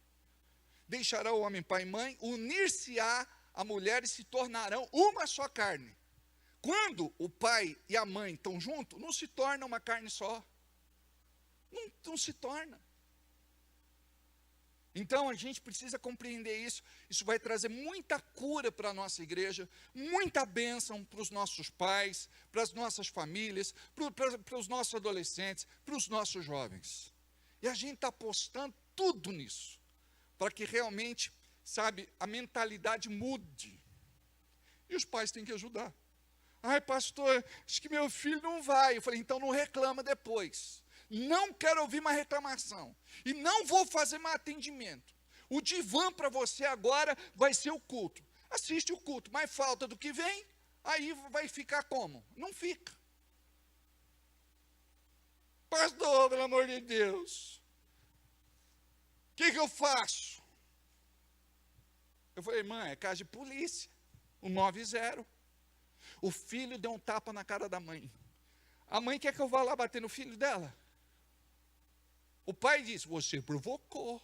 Deixará o homem pai e mãe, unir-se-á a mulher e se tornarão uma só carne. Quando o pai e a mãe estão juntos, não se torna uma carne só. Não se torna. Então a gente precisa compreender isso. Isso vai trazer muita cura para a nossa igreja, muita bênção para os nossos pais, para as nossas famílias, para os nossos adolescentes, para os nossos jovens. E a gente está apostando tudo nisso, para que realmente, sabe, a mentalidade mude. E os pais têm que ajudar. Ai, pastor, acho que meu filho não vai. Eu falei, então não reclama depois. Não quero ouvir mais reclamação. E não vou fazer mais atendimento. O divã para você agora vai ser o culto. Assiste o culto, mas falta do que vem, aí vai ficar como? Não fica. Pastor, pelo amor de Deus, o que eu faço? Eu falei, mãe, é caso de polícia, o 90. O filho deu um tapa na cara da mãe. A mãe quer que eu vá lá bater no filho dela. O pai disse, você provocou.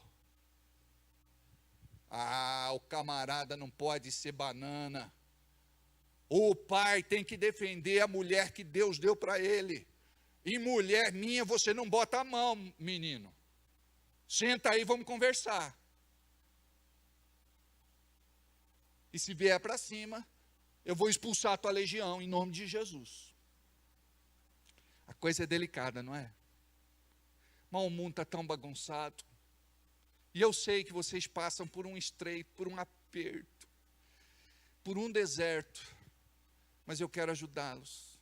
O camarada não pode ser banana. O pai tem que defender a mulher que Deus deu para ele. E mulher minha, você não bota a mão, menino. Senta aí, vamos conversar. E se vier para cima, eu vou expulsar a tua legião em nome de Jesus. A coisa é delicada, não é? Mas o mundo está tão bagunçado. E eu sei que vocês passam por um estreito, por um aperto, por um deserto. Mas eu quero ajudá-los.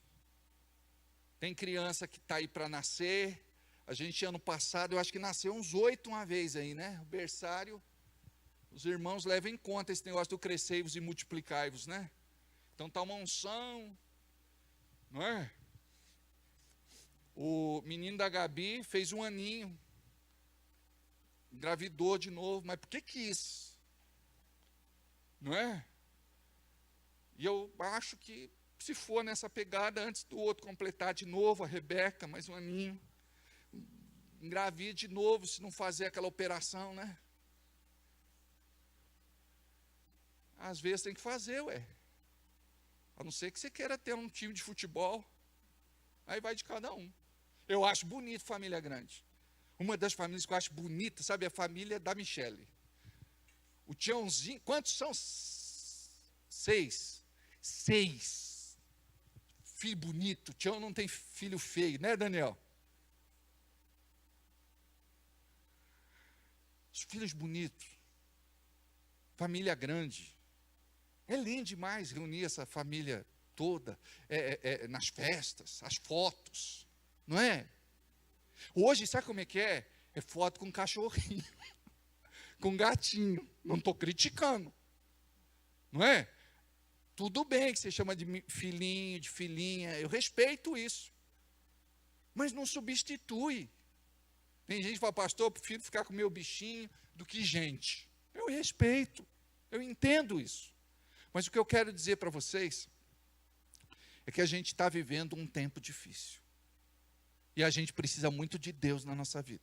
Tem criança que está aí para nascer. A gente, ano passado, eu acho que nasceu uns 8 uma vez aí, né? O berçário. Os irmãos levam em conta esse negócio do crescei-vos e multiplicai-vos, né? Então está uma unção, não é? O menino da Gabi fez 1 aninho. Engravidou de novo, mas por que quis? Não é? E eu acho que, se for nessa pegada, antes do outro completar de novo, a Rebeca, mais 1 aninho, engravide de novo, se não fazer aquela operação, né? Às vezes tem que fazer, ué. A não ser que você queira ter um time de futebol, aí vai de cada um. Eu acho bonito família grande. Uma das famílias que eu acho bonita, sabe, é a família da Michele. O Tiãozinho, quantos são? 6. 6. Filho bonito. O Tião não tem filho feio, né, Daniel? Os filhos bonitos. Família grande. É lindo demais reunir essa família toda nas festas, as fotos, não é? Hoje, sabe como é que é? É foto com cachorrinho, com gatinho. Não estou criticando, não é? Tudo bem que você chama de filhinho, de filhinha, eu respeito isso. Mas não substitui. Tem gente que fala, pastor, eu prefiro ficar com o meu bichinho do que gente. Eu respeito, eu entendo isso. Mas o que eu quero dizer para vocês é que a gente está vivendo um tempo difícil. E a gente precisa muito de Deus na nossa vida.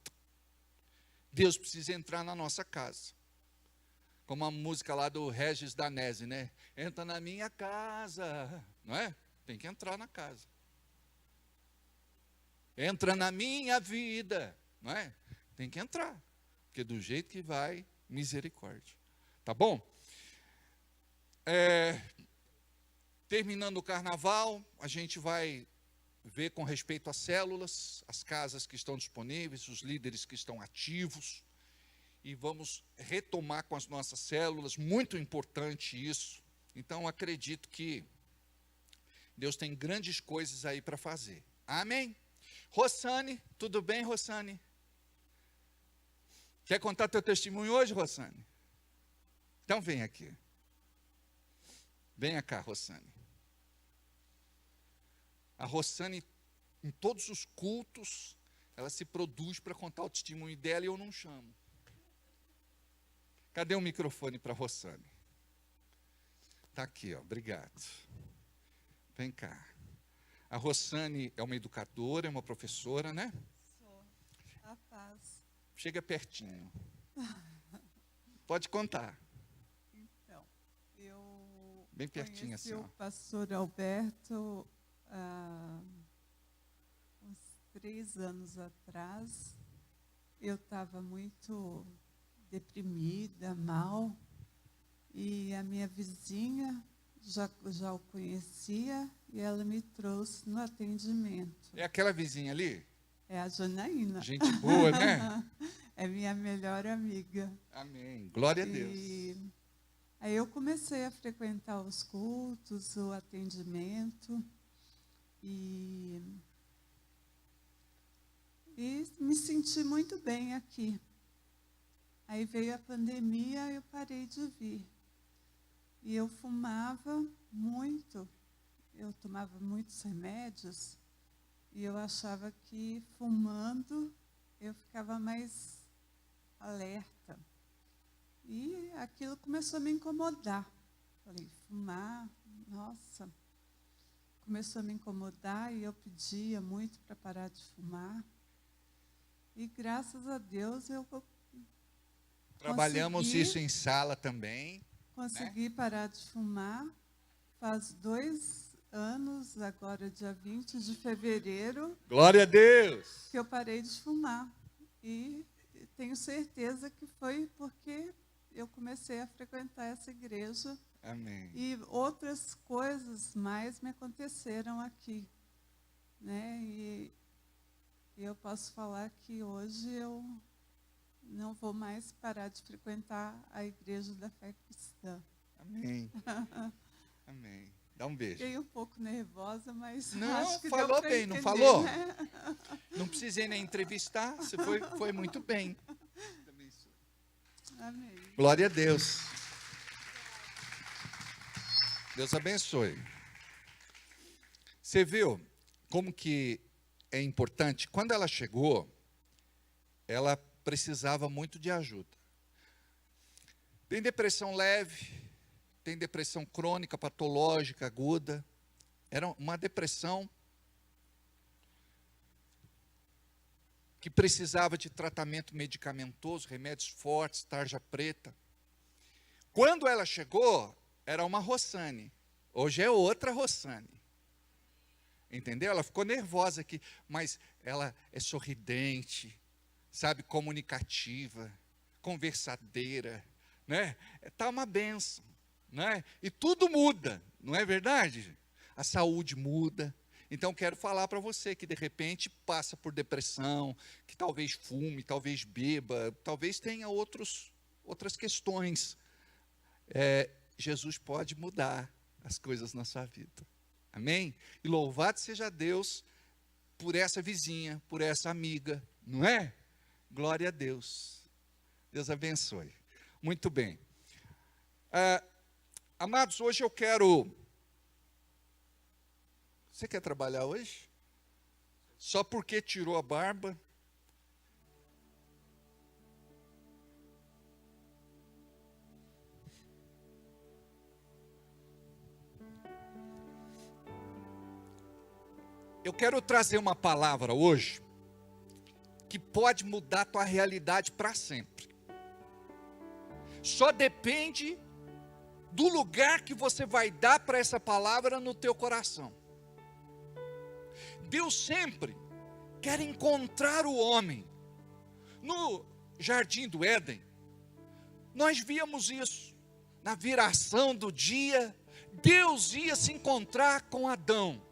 Deus precisa entrar na nossa casa. Como a música lá do Regis Danese, né? Entra na minha casa, não é? Tem que entrar na casa. Entra na minha vida, não é? Tem que entrar. Porque do jeito que vai, misericórdia. Tá bom? Terminando o carnaval, a gente vai ver com respeito às células, as casas que estão disponíveis, os líderes que estão ativos, e vamos retomar com as nossas células, muito importante isso. Então, acredito que Deus tem grandes coisas aí para fazer. Amém? Rossane, tudo bem, Rossane? Quer contar teu testemunho hoje, Rossane? Então vem aqui. Venha cá, Rossane. A Rossane, em todos os cultos, ela se produz para contar o testemunho dela e eu não chamo. Cadê o microfone para a Rossane? Está aqui, ó, obrigado. Vem cá. A Rossane é uma educadora, é uma professora, né? Sou. A paz. Chega pertinho. Pode contar. Então, eu Bem pertinho conheci assim, ó. o pastor Alberto há uns 3 anos atrás. Eu estava muito deprimida, mal, e a minha vizinha já o conhecia e ela me trouxe no atendimento. É aquela vizinha ali? É a Janaína. Gente boa, né? É minha melhor amiga. Amém. Glória a Deus. E aí eu comecei a frequentar os cultos, o atendimento, e me senti muito bem aqui. Aí veio a pandemia e eu parei de vir. E eu fumava muito, eu tomava muitos remédios, e eu achava que fumando eu ficava mais alerta. E aquilo começou a me incomodar. Falei, fumar, nossa. Começou a me incomodar e eu pedia muito para parar de fumar. E graças a Deus eu Trabalhamos consegui- isso em sala também. Consegui parar de fumar faz 2 anos, agora dia 20 de fevereiro, Glória a Deus. que eu parei de fumar. E tenho certeza que foi porque eu comecei a frequentar essa igreja Amém. e outras coisas mais me aconteceram aqui, né? E eu posso falar que hoje eu não vou mais parar de frequentar a igreja da fé cristã. Amém. Amém. Dá um beijo. Fiquei um pouco nervosa, mas Não, acho que falou deu pra bem, não entender, falou? né? Não precisei nem entrevistar, você foi muito bem. Amém. Glória a Deus. Deus abençoe. Você viu como que é importante? Quando ela chegou, ela precisava muito de ajuda. Tem depressão leve, tem depressão crônica, patológica, aguda. Era uma depressão que precisava de tratamento medicamentoso, remédios fortes, tarja preta. Quando ela chegou, era uma Rossane. Hoje é outra Rossane. Entendeu? Ela ficou nervosa aqui, mas ela é sorridente, sabe, comunicativa, conversadeira, né? Tá uma bênção, né? E tudo muda, não é verdade? A saúde muda. Então quero falar para você que de repente passa por depressão, que talvez fume, talvez beba, talvez tenha outras questões. Jesus pode mudar as coisas na sua vida. Amém? E louvado seja Deus por essa vizinha, por essa amiga, não é? Glória a Deus. Deus abençoe. Muito bem. Amados, hoje eu quero... Você quer trabalhar hoje? Só porque tirou a barba? Eu quero trazer uma palavra hoje que pode mudar a tua realidade para sempre. Só depende do lugar que você vai dar para essa palavra no teu coração. Deus sempre quer encontrar o homem. No jardim do Éden, nós víamos isso. Na viração do dia, Deus ia se encontrar com Adão.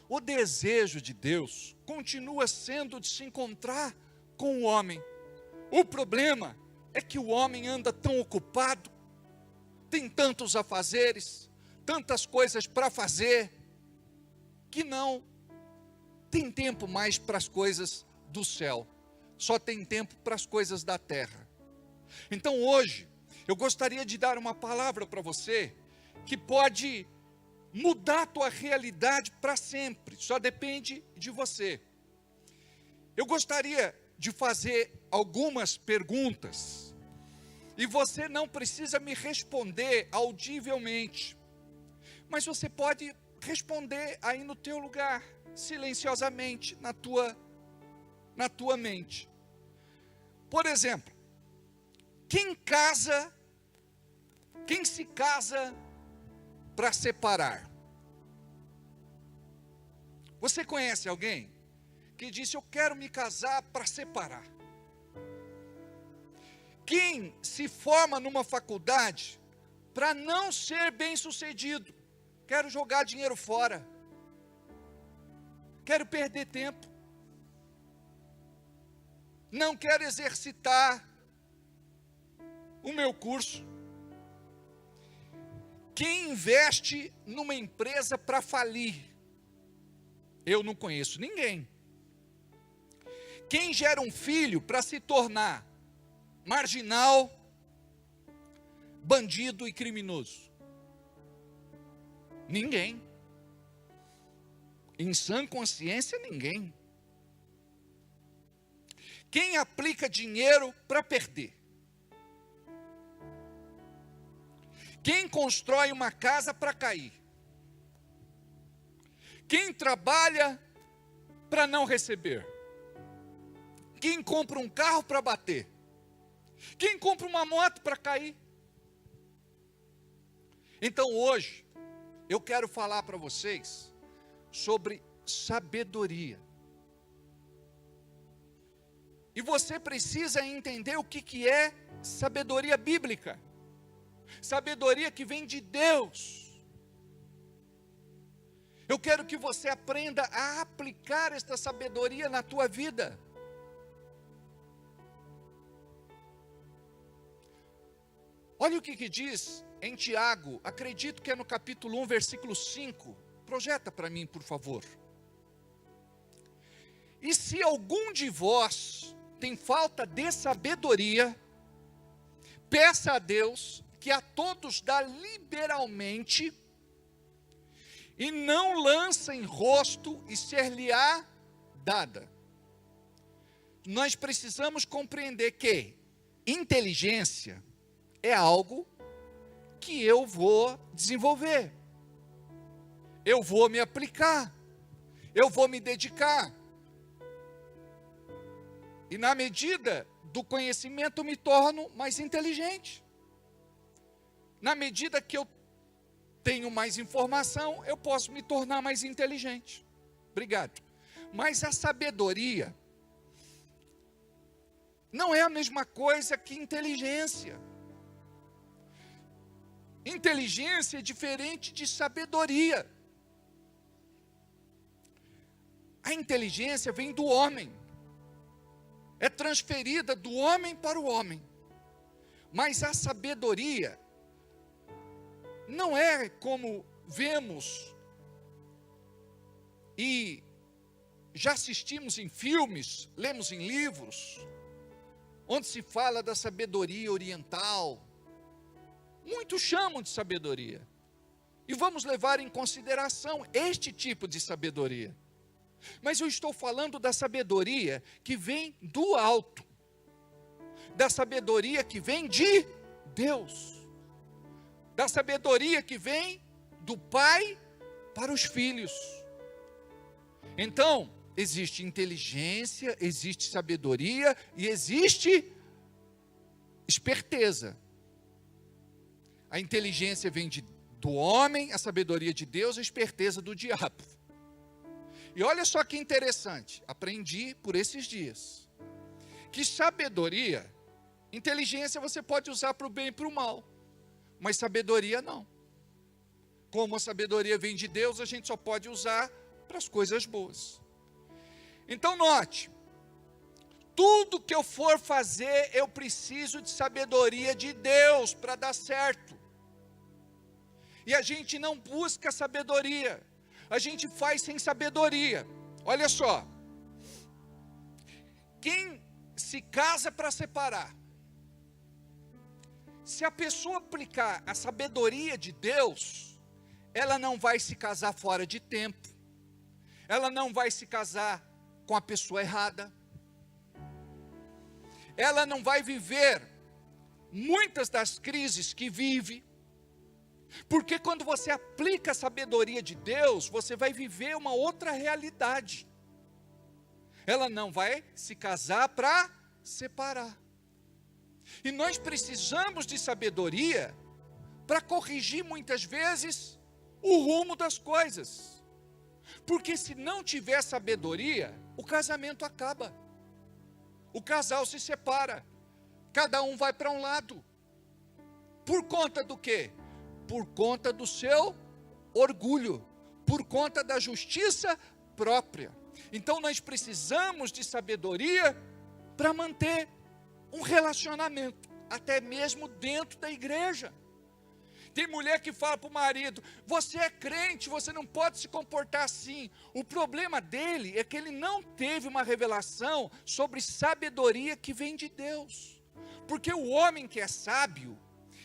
O desejo de Deus continua sendo de se encontrar com o homem. O problema é que o homem anda tão ocupado, tem tantos afazeres, tantas coisas para fazer, que não tem tempo mais para as coisas do céu, só tem tempo para as coisas da terra. Então hoje, eu gostaria de dar uma palavra para você, que pode mudar a tua realidade para sempre, só depende de você. Eu gostaria de fazer algumas perguntas, e você não precisa me responder audivelmente, mas você pode responder aí no teu lugar, silenciosamente, na tua mente. Por exemplo, quem se casa para separar? Você conhece alguém que disse: eu quero me casar para separar? Quem se forma numa faculdade para não ser bem-sucedido? Quero jogar dinheiro fora, quero perder tempo, não quero exercitar o meu curso. Quem investe numa empresa para falir? Eu não conheço ninguém. Quem gera um filho para se tornar marginal, bandido e criminoso? Ninguém. Em sã consciência, ninguém. Quem aplica dinheiro para perder? Quem constrói uma casa para cair? Quem trabalha para não receber? Quem compra um carro para bater? Quem compra uma moto para cair? Então hoje, eu quero falar para vocês sobre sabedoria. E você precisa entender o que é sabedoria bíblica. Sabedoria que vem de Deus. Eu quero que você aprenda a aplicar esta sabedoria na tua vida. Olha o que diz em Tiago, acredito que é no capítulo 1, versículo 5. Projeta para mim, por favor. E se algum de vós tem falta de sabedoria, peça a Deus, que a todos dá liberalmente, e não lança em rosto, e ser-lhe-á dada. Nós precisamos compreender que inteligência é algo que eu vou desenvolver, eu vou me aplicar, eu vou me dedicar. E na medida do conhecimento eu me torno mais inteligente. Na medida que eu tenho mais informação, eu posso me tornar mais inteligente. Obrigado. Mas a sabedoria não é a mesma coisa que inteligência. Inteligência é diferente de sabedoria. A inteligência vem do homem. É transferida do homem para o homem. Mas a sabedoria não é como vemos e já assistimos em filmes, lemos em livros, onde se fala da sabedoria oriental. Muitos chamam de sabedoria. E vamos levar em consideração este tipo de sabedoria. Mas eu estou falando da sabedoria que vem do alto. Da sabedoria que vem de Deus. Da sabedoria que vem do Pai para os filhos. Então, existe inteligência, existe sabedoria e existe esperteza. A inteligência vem do homem, a sabedoria de Deus, a esperteza do diabo. E olha só que interessante, aprendi por esses dias, que sabedoria, inteligência você pode usar para o bem e para o mal, mas sabedoria não. Como a sabedoria vem de Deus, a gente só pode usar para as coisas boas. Então note, tudo que eu for fazer, eu preciso de sabedoria de Deus para dar certo. E a gente não busca sabedoria, a gente faz sem sabedoria. Olha só, quem se casa para separar, se a pessoa aplicar a sabedoria de Deus, ela não vai se casar fora de tempo, ela não vai se casar com a pessoa errada, ela não vai viver muitas das crises que vive, porque quando você aplica a sabedoria de Deus, você vai viver uma outra realidade. Ela não vai se casar para separar. E nós precisamos de sabedoria para corrigir muitas vezes o rumo das coisas. Porque se não tiver sabedoria, o casamento acaba. O casal se separa. Cada um vai para um lado. Por conta do quê? Por conta do seu orgulho, por conta da justiça própria. Então nós precisamos de sabedoria para manter um relacionamento, até mesmo dentro da igreja. Tem mulher que fala para o marido, você é crente, você não pode se comportar assim. O problema dele é que ele não teve uma revelação sobre sabedoria que vem de Deus. Porque o homem que é sábio,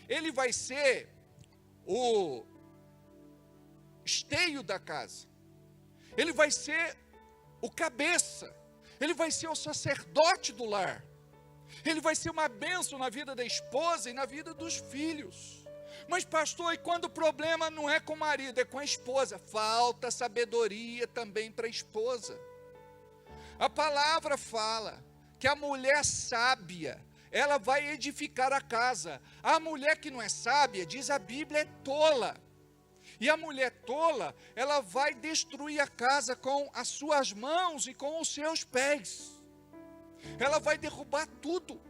ele vai ser o esteio da casa, ele vai ser o cabeça, ele vai ser o sacerdote do lar, ele vai ser uma bênção na vida da esposa e na vida dos filhos. Mas pastor, e quando o problema não é com o marido, é com a esposa? Falta sabedoria também para a esposa. A palavra fala que a mulher sábia, ela vai edificar a casa. A mulher que não é sábia, diz a Bíblia, é tola. E a mulher tola, ela vai destruir a casa com as suas mãos e com os seus pés. Ela vai derrubar tudo.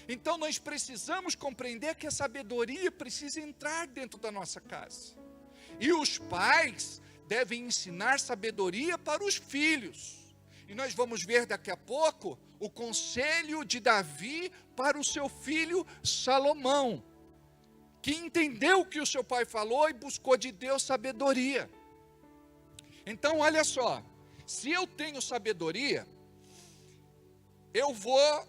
Então nós precisamos compreender que a sabedoria precisa entrar dentro da nossa casa. E os pais devem ensinar sabedoria para os filhos. E nós vamos ver daqui a pouco o conselho de Davi para o seu filho Salomão, que entendeu o que o seu pai falou e buscou de Deus sabedoria. Então olha só, se eu tenho sabedoria, eu vou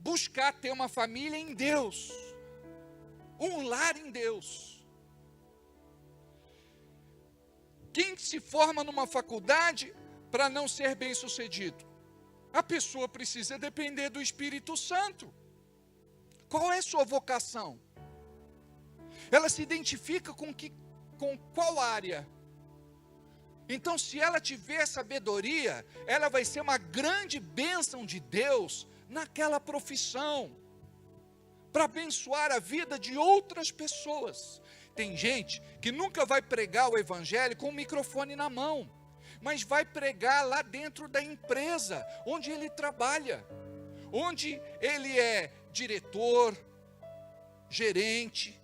buscar ter uma família em Deus, um lar em Deus. Quem se forma numa faculdade para não ser bem sucedido? A pessoa precisa depender do Espírito Santo. Qual é a sua vocação? Ela se identifica com qual área? Então, se ela tiver sabedoria, ela vai ser uma grande bênção de Deus naquela profissão, para abençoar a vida de outras pessoas. Tem gente que nunca vai pregar o evangelho com o microfone na mão, mas vai pregar lá dentro da empresa onde ele trabalha, onde ele é diretor, gerente,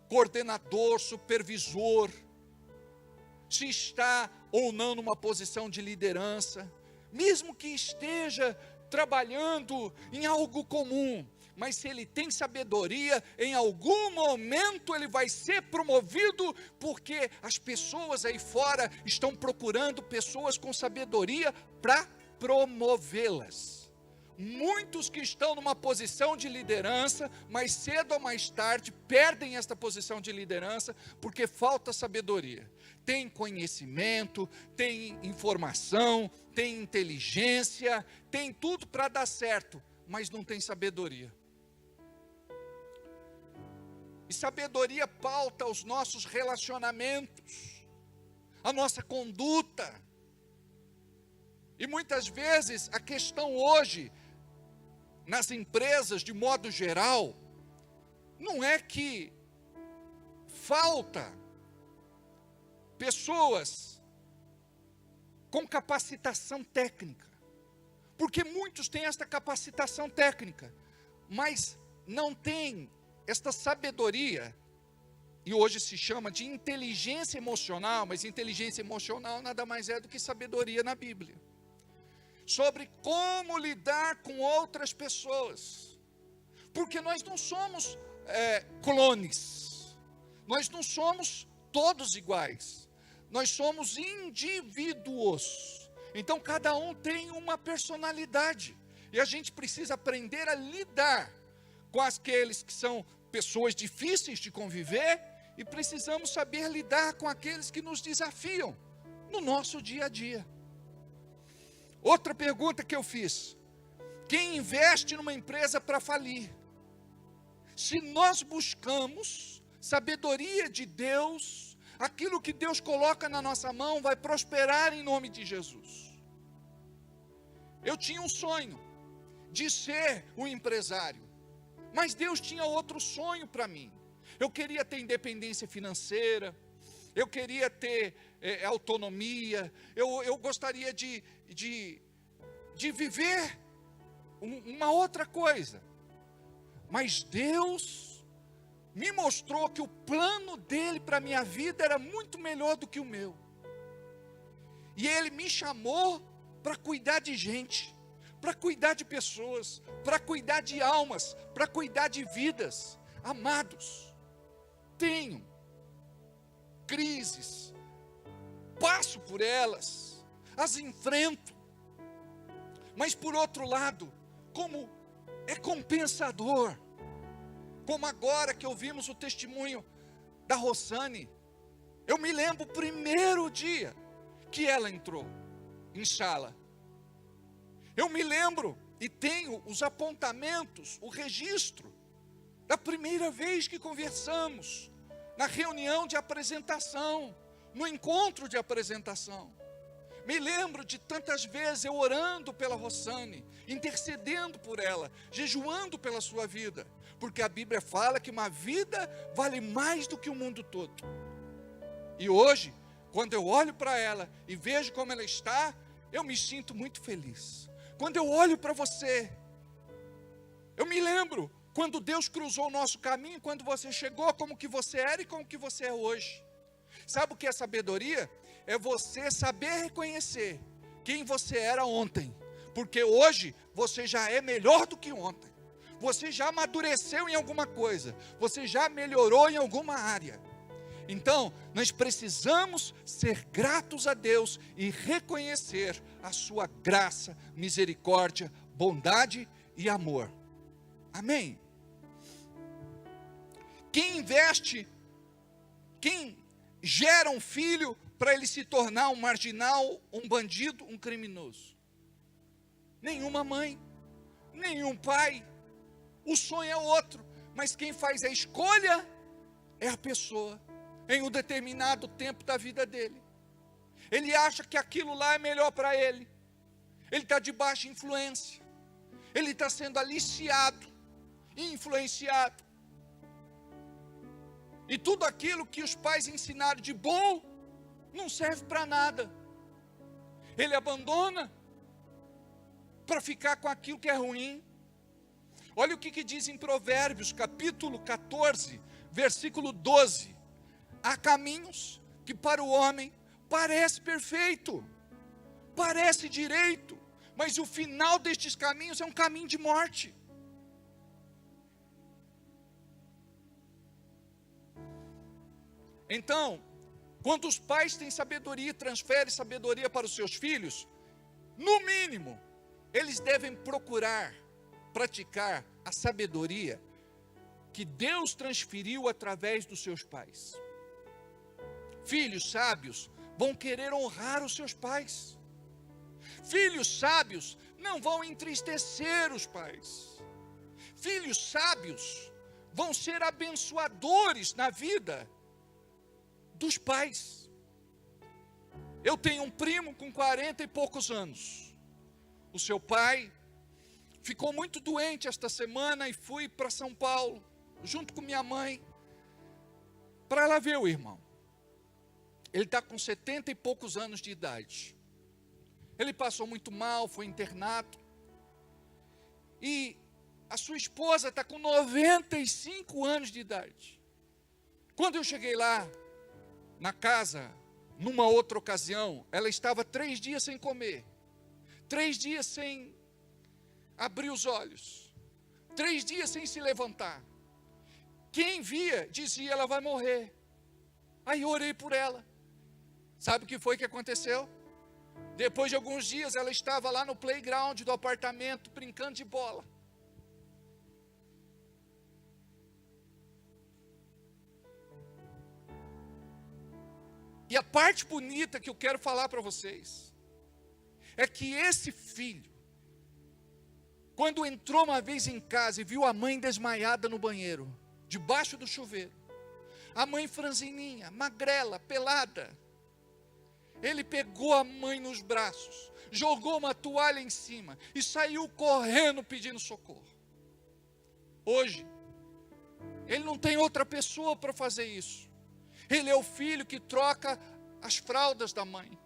coordenador, supervisor, se está ou não numa posição de liderança, mesmo que esteja trabalhando em algo comum, mas se ele tem sabedoria, em algum momento ele vai ser promovido, porque as pessoas aí fora estão procurando pessoas com sabedoria para promovê-las. Muitos que estão numa posição de liderança, mais cedo ou mais tarde, perdem esta posição de liderança, porque falta sabedoria. Tem conhecimento, tem informação, tem inteligência, tem tudo para dar certo, mas não tem sabedoria. E sabedoria pauta os nossos relacionamentos, a nossa conduta. E muitas vezes a questão hoje, nas empresas de modo geral, não é que falta pessoas com capacitação técnica, porque muitos têm esta capacitação técnica, mas não têm esta sabedoria, e hoje se chama de inteligência emocional, mas inteligência emocional nada mais é do que sabedoria na Bíblia, sobre como lidar com outras pessoas, porque nós não somos clones, nós não somos todos iguais, nós somos indivíduos, então cada um tem uma personalidade, e a gente precisa aprender a lidar com aqueles que são pessoas difíceis de conviver, e precisamos saber lidar com aqueles que nos desafiam no nosso dia a dia. Outra pergunta que eu fiz: quem investe numa empresa para falir? Se nós buscamos sabedoria de Deus, aquilo que Deus coloca na nossa mão vai prosperar em nome de Jesus. Eu tinha um sonho de ser um empresário, mas Deus tinha outro sonho para mim. Eu queria ter independência financeira, eu queria ter autonomia, eu gostaria de viver uma outra coisa. Mas Deus me mostrou que o plano dele para a minha vida era muito melhor do que o meu. E ele me chamou para cuidar de gente, para cuidar de pessoas, para cuidar de almas, para cuidar de vidas. Amados, tenho crises, passo por elas, as enfrento, mas por outro lado, como é compensador, como agora que ouvimos o testemunho da Rosane, eu me lembro o primeiro dia que ela entrou em sala, eu me lembro e tenho os apontamentos, o registro, da primeira vez que conversamos, na reunião de apresentação, no encontro de apresentação. Me lembro de tantas vezes eu orando pela Rossane, intercedendo por ela, jejuando pela sua vida, porque a Bíblia fala que uma vida vale mais do que o mundo todo. E hoje, quando eu olho para ela e vejo como ela está, eu me sinto muito feliz. Quando eu olho para você, eu me lembro quando Deus cruzou o nosso caminho, quando você chegou, como que você era e como que você é hoje. Sabe o que é sabedoria? É você saber reconhecer quem você era ontem, porque hoje você já é melhor do que ontem. Você já amadureceu em alguma coisa, você já melhorou em alguma área. Então, nós precisamos ser gratos a Deus e reconhecer a sua graça, misericórdia, bondade e amor. Amém? Quem investe, quem gera um filho para ele se tornar um marginal, um bandido, um criminoso? Nenhuma mãe, nenhum pai. O sonho é outro, mas quem faz a escolha é a pessoa, em um determinado tempo da vida dele. Ele acha que aquilo lá é melhor para ele. Ele está debaixo de influência. Ele está sendo aliciado, influenciado. E tudo aquilo que os pais ensinaram de bom, não serve para nada. Ele abandona para ficar com aquilo que é ruim. Olha o que diz em Provérbios, capítulo 14, versículo 12. Há caminhos que para o homem parece perfeito, parece direito, mas o final destes caminhos é um caminho de morte. Então, quando os pais têm sabedoria e transferem sabedoria para os seus filhos, no mínimo, eles devem procurar praticar a sabedoria que Deus transferiu através dos seus pais. Filhos sábios vão querer honrar os seus pais. Filhos sábios não vão entristecer os pais. Filhos sábios vão ser abençoadores na vida dos pais. Eu tenho um primo com 40 e poucos anos. O seu pai ficou muito doente esta semana e fui para São Paulo, junto com minha mãe, para ela ver o irmão. Ele está com 70 e poucos anos de idade. Ele passou muito mal, foi internado. E a sua esposa está com 95 anos de idade. Quando eu cheguei lá, na casa, numa outra ocasião, ela estava 3 dias sem comer. 3 dias sem abrir os olhos. 3 dias sem se levantar. Quem via, dizia, ela vai morrer. Aí eu orei por ela. Sabe o que foi que aconteceu? Depois de alguns dias, ela estava lá no playground do apartamento, brincando de bola. E a parte bonita que eu quero falar para vocês, é que esse filho, quando entrou uma vez em casa e viu a mãe desmaiada no banheiro, debaixo do chuveiro, a mãe franzininha, magrela, pelada, ele pegou a mãe nos braços, jogou uma toalha em cima e saiu correndo pedindo socorro. Hoje, ele não tem outra pessoa para fazer isso. Ele é o filho que troca as fraldas da mãe.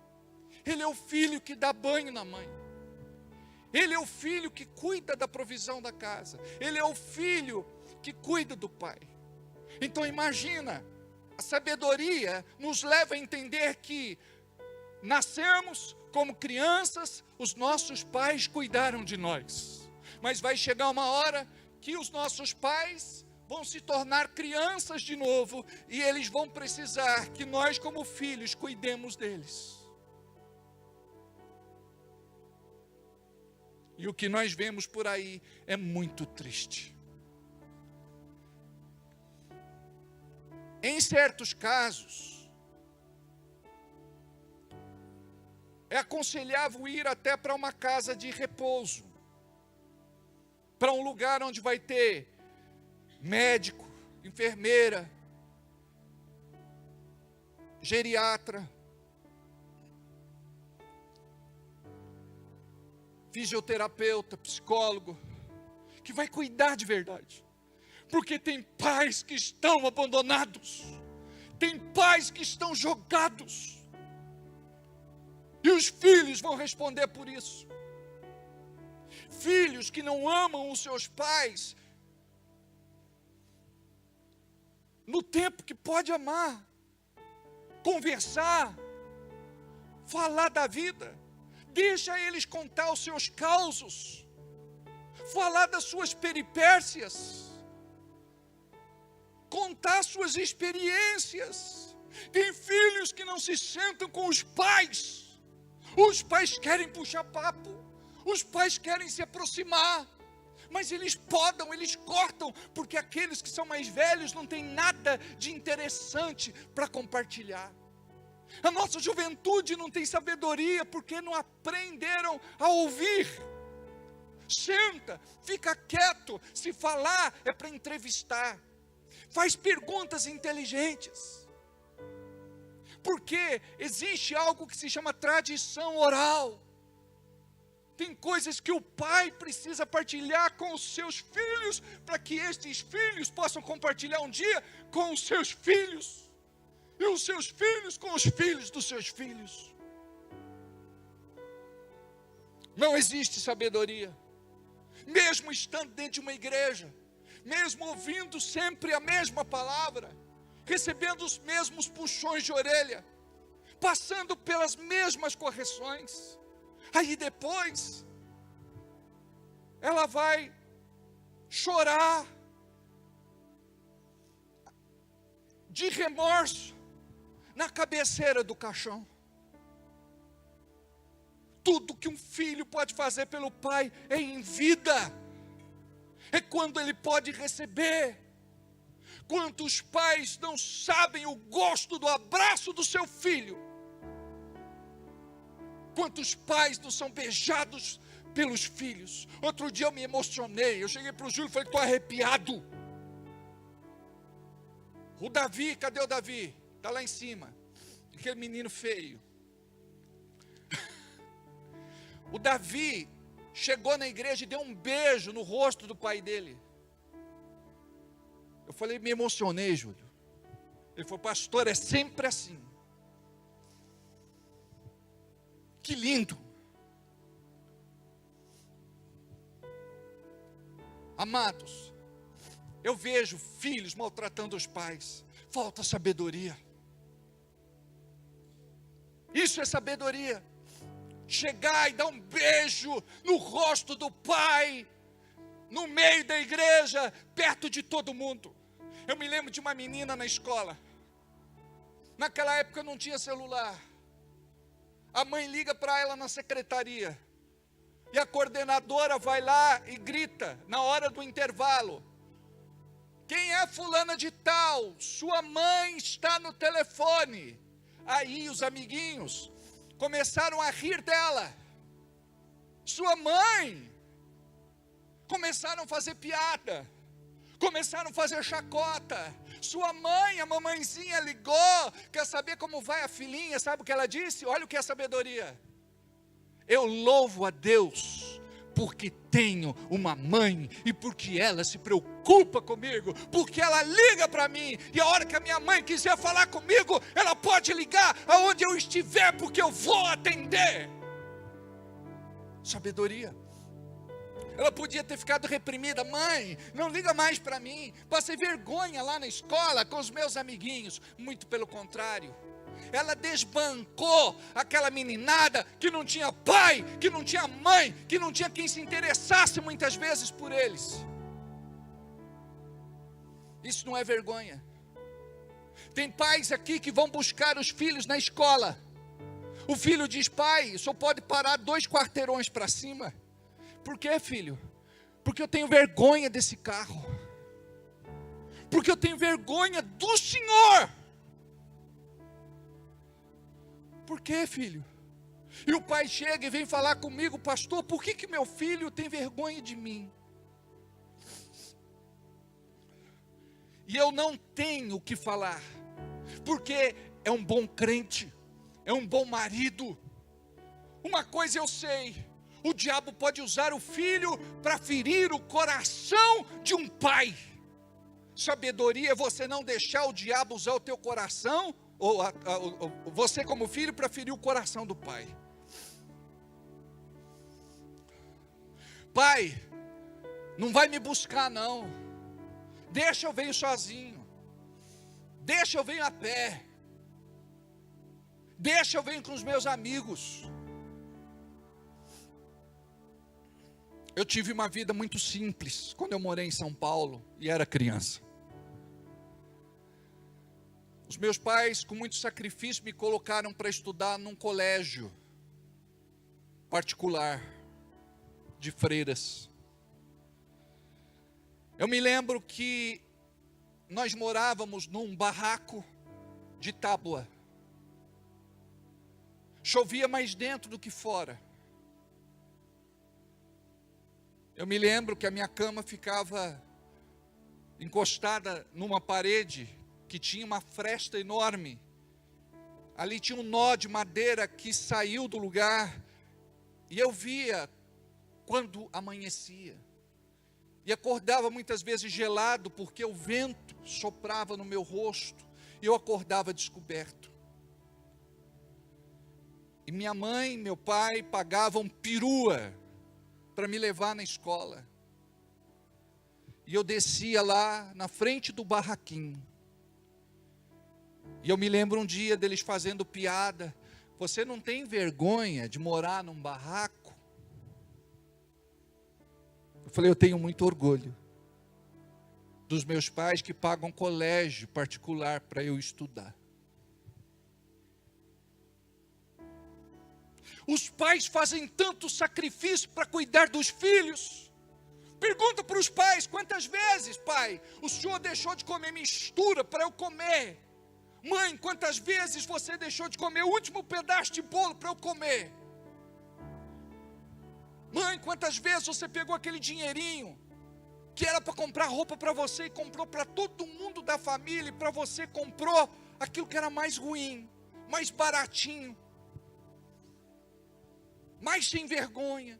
Ele é o filho que dá banho na mãe. Ele é o filho que cuida da provisão da casa. Ele é o filho que cuida do pai. Então imagina, a sabedoria nos leva a entender que nascemos como crianças, os nossos pais cuidaram de nós. Mas vai chegar uma hora que os nossos pais vão se tornar crianças de novo, e eles vão precisar que nós, como filhos, cuidemos deles. E o que nós vemos por aí é muito triste. Em certos casos, é aconselhável ir até para uma casa de repouso, para um lugar onde vai ter médico, enfermeira, geriatra. fisioterapeuta, psicólogo, que vai cuidar de verdade. Porque tem pais que estão abandonados, tem pais que estão jogados, e os filhos vão responder por isso. Filhos que não amam os seus pais no tempo que pode amar, conversar, falar da vida, deixa eles contar os seus causos, falar das suas peripécias, contar suas experiências. Tem filhos que não se sentam com os pais querem puxar papo, os pais querem se aproximar, mas eles podam, eles cortam, porque aqueles que são mais velhos não têm nada de interessante para compartilhar. A nossa juventude não tem sabedoria, porque não aprenderam a ouvir. Senta, fica quieto, se falar é para entrevistar, faz perguntas inteligentes, porque existe algo que se chama tradição oral. Tem coisas que o pai precisa partilhar com os seus filhos, para que estes filhos possam compartilhar um dia com os seus filhos, e os seus filhos com os filhos dos seus filhos. Não existe sabedoria, mesmo estando dentro de uma igreja, mesmo ouvindo sempre a mesma palavra, recebendo os mesmos puxões de orelha, passando pelas mesmas correções. Aí depois, ela vai chorar de remorso na cabeceira do caixão. Tudo que um filho pode fazer pelo pai é em vida, é quando ele pode receber. Quantos pais não sabem o gosto do abraço do seu filho? Quantos pais não são beijados pelos filhos? Outro dia eu me emocionei, eu cheguei para o Júlio e falei, estou arrepiado. O Davi, cadê o Davi? Está lá em cima, aquele menino feio. O Davi chegou na igreja e deu um beijo no rosto do pai dele. Eu falei, me emocionei, Júlio. Ele falou, pastor, é sempre assim. Que lindo. Amados, eu vejo filhos maltratando os pais. Falta sabedoria. Isso é sabedoria. Chegar e dar um beijo no rosto do pai, no meio da igreja, perto de todo mundo. Eu me lembro de uma menina na escola. Naquela época não tinha celular. A mãe liga para ela na secretaria, e a coordenadora vai lá e grita, na hora do intervalo, quem é fulana de tal? Sua mãe está no telefone. Aí os amiguinhos começaram a rir dela. Sua mãe. Começaram a fazer piada, começaram a fazer chacota. Sua mãe, a mamãezinha ligou, quer saber como vai a filhinha? Sabe o que ela disse? Olha o que é sabedoria. Eu louvo a Deus porque tenho uma mãe e porque ela se preocupa comigo, porque ela liga para mim, e a hora que a minha mãe quiser falar comigo, ela pode ligar aonde eu estiver, porque eu vou atender. Sabedoria. Ela podia ter ficado reprimida, mãe, não liga mais para mim, passei vergonha lá na escola com os meus amiguinhos. Muito pelo contrário, ela desbancou aquela meninada que não tinha pai, que não tinha mãe, que não tinha quem se interessasse muitas vezes por eles. Isso não é vergonha. Tem pais aqui que vão buscar os filhos na escola. O filho diz, pai, só pode parar 2 quarteirões para cima. Por quê, filho? Porque eu tenho vergonha desse carro. Porque eu tenho vergonha do Senhor. Por quê, filho? E o pai chega e vem falar comigo, pastor, por que meu filho tem vergonha de mim? E eu não tenho o que falar, porque é um bom crente, é um bom marido. Uma coisa eu sei, O diabo pode usar o filho para ferir o coração de um pai. Sabedoria é você não deixar o diabo usar o teu coração, ou você como filho, para ferir o coração do pai. Pai, não vai me buscar não. Deixa eu venho sozinho. Deixa eu venho a pé. Deixa eu venho com os meus amigos. Eu tive uma vida muito simples quando eu morei em São Paulo e era criança. Os meus pais, com muito sacrifício, me colocaram para estudar num colégio particular de freiras. Eu me lembro que nós morávamos num barraco de tábua. Chovia mais dentro do que fora. Eu me lembro que a minha cama ficava encostada numa parede que tinha uma fresta enorme. Ali tinha um nó de madeira que saiu do lugar. E eu via quando amanhecia. E acordava muitas vezes gelado, porque o vento soprava no meu rosto. E eu acordava descoberto. E minha mãe e meu pai pagavam perua para me levar na escola. E eu descia lá na frente do barraquinho. E eu me lembro um dia deles fazendo piada. Você não tem vergonha de morar num barraco? Eu falei, eu tenho muito orgulho dos meus pais que pagam colégio particular para eu estudar. Os pais fazem tanto sacrifício para cuidar dos filhos. Pergunta para os pais, quantas vezes, pai, o senhor deixou de comer mistura para eu comer? Mãe, quantas vezes você deixou de comer o último pedaço de bolo para eu comer? Mãe, quantas vezes você pegou aquele dinheirinho que era para comprar roupa para você e comprou para todo mundo da família, e para você comprou aquilo que era mais ruim, mais baratinho, mais sem vergonha.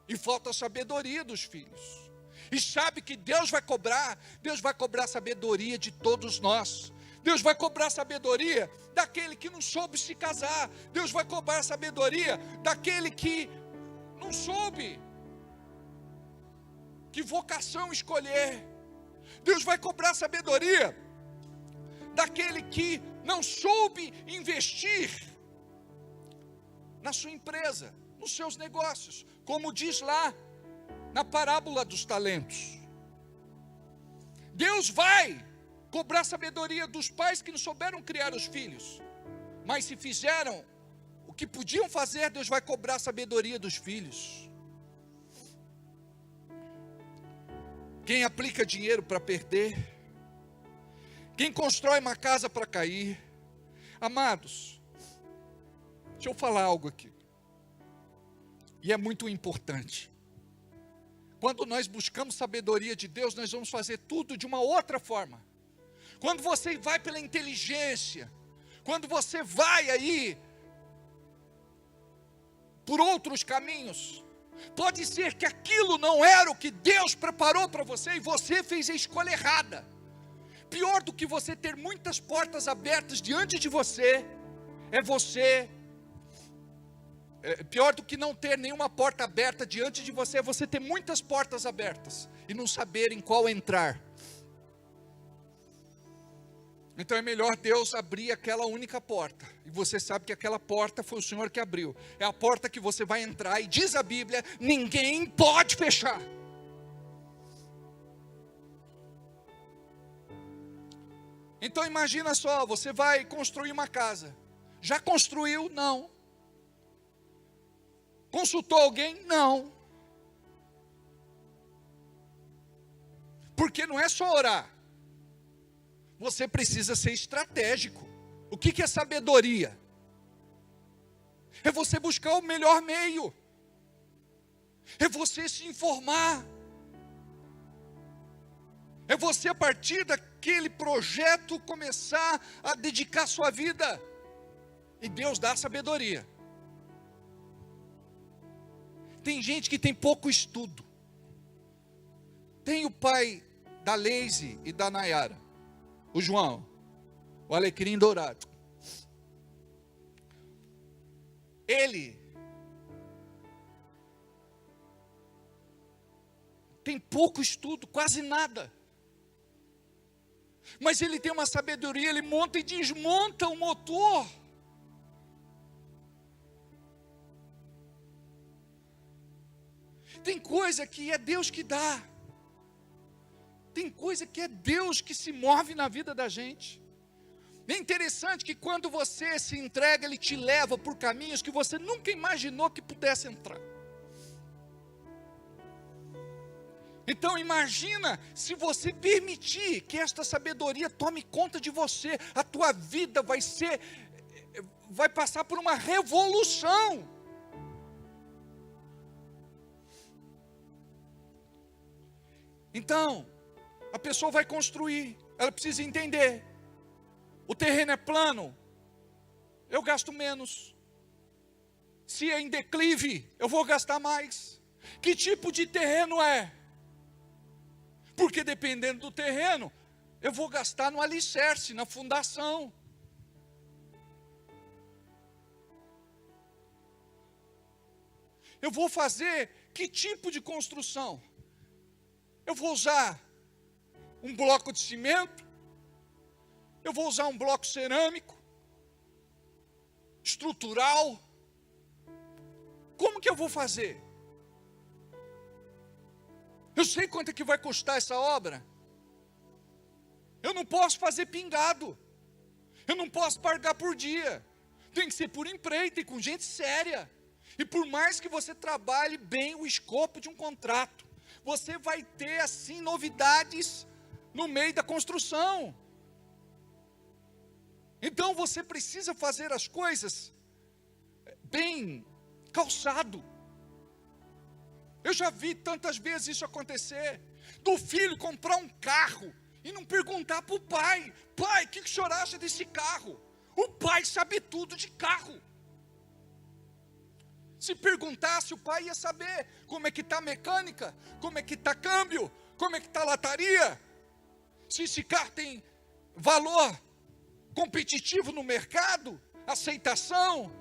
E falta a sabedoria dos filhos. E sabe que Deus vai cobrar sabedoria de todos nós. Deus vai cobrar sabedoria daquele que não soube se casar. Deus vai cobrar sabedoria daquele que não soube que vocação escolher. Deus vai cobrar sabedoria daquele que não soube investir na sua empresa, nos seus negócios, como diz lá na parábola dos talentos. Deus vai cobrar sabedoria dos pais que não souberam criar os filhos, mas se fizeram o que podiam fazer, Deus vai cobrar sabedoria dos filhos. Quem aplica dinheiro para perder, quem constrói uma casa para cair. Amados, deixa eu falar algo aqui, e é muito importante. Quando nós buscamos sabedoria de Deus, nós vamos fazer tudo de uma outra forma. Quando você vai pela inteligência, quando você vai aí por outros caminhos, pode ser que aquilo não era o que Deus preparou para você e você fez a escolha errada. Pior do que você ter muitas portas abertas diante de você, pior do que não ter nenhuma porta aberta diante de você, é você ter muitas portas abertas e não saber em qual entrar. Então é melhor Deus abrir aquela única porta, e você sabe que aquela porta foi o Senhor que abriu. É a porta que você vai entrar, e diz a Bíblia, ninguém pode fechar. Então imagina só, você vai construir uma casa. Já construiu? Não. Consultou alguém? Não. Porque não é só orar. Você precisa ser estratégico. O que é sabedoria? É você buscar o melhor meio. É você se informar. É você, a partir daquele projeto, começar a dedicar sua vida. E Deus dá sabedoria. Tem gente que tem pouco estudo. Tem o pai da Leise e da Nayara, o João, o alecrim dourado. Ele tem pouco estudo, quase nada. Mas ele tem uma sabedoria, ele monta e desmonta o motor. Tem coisa que é Deus que dá. Tem coisa que é Deus que se move na vida da gente. É interessante que quando você se entrega, Ele te leva por caminhos que você nunca imaginou que pudesse entrar. Então imagina se você permitir que esta sabedoria tome conta de você, a tua vida vai passar por uma revolução. Então, a pessoa vai construir, ela precisa entender, o terreno é plano, eu gasto menos. Se é em declive, eu vou gastar mais. Que tipo de terreno é? Porque dependendo do terreno, eu vou gastar no alicerce, na fundação. Eu vou fazer que tipo de construção? Eu vou usar um bloco de cimento? Eu vou usar um bloco cerâmico? Estrutural? Como que eu vou fazer? Eu sei quanto é que vai custar essa obra. Eu não posso fazer pingado. Eu não posso pagar por dia. Tem que ser por empreita e com gente séria. E por mais que você trabalhe bem o escopo de um contrato, você vai ter assim novidades no meio da construção. Então você precisa fazer as coisas bem calçado. Eu já vi tantas vezes isso acontecer, do filho comprar um carro e não perguntar para o pai: pai, o que o senhor acha desse carro? O pai sabe tudo de carro. Se perguntasse, o pai ia saber como é que está a mecânica, como é que está câmbio, como é que está a lataria, se esse carro tem valor competitivo no mercado, aceitação,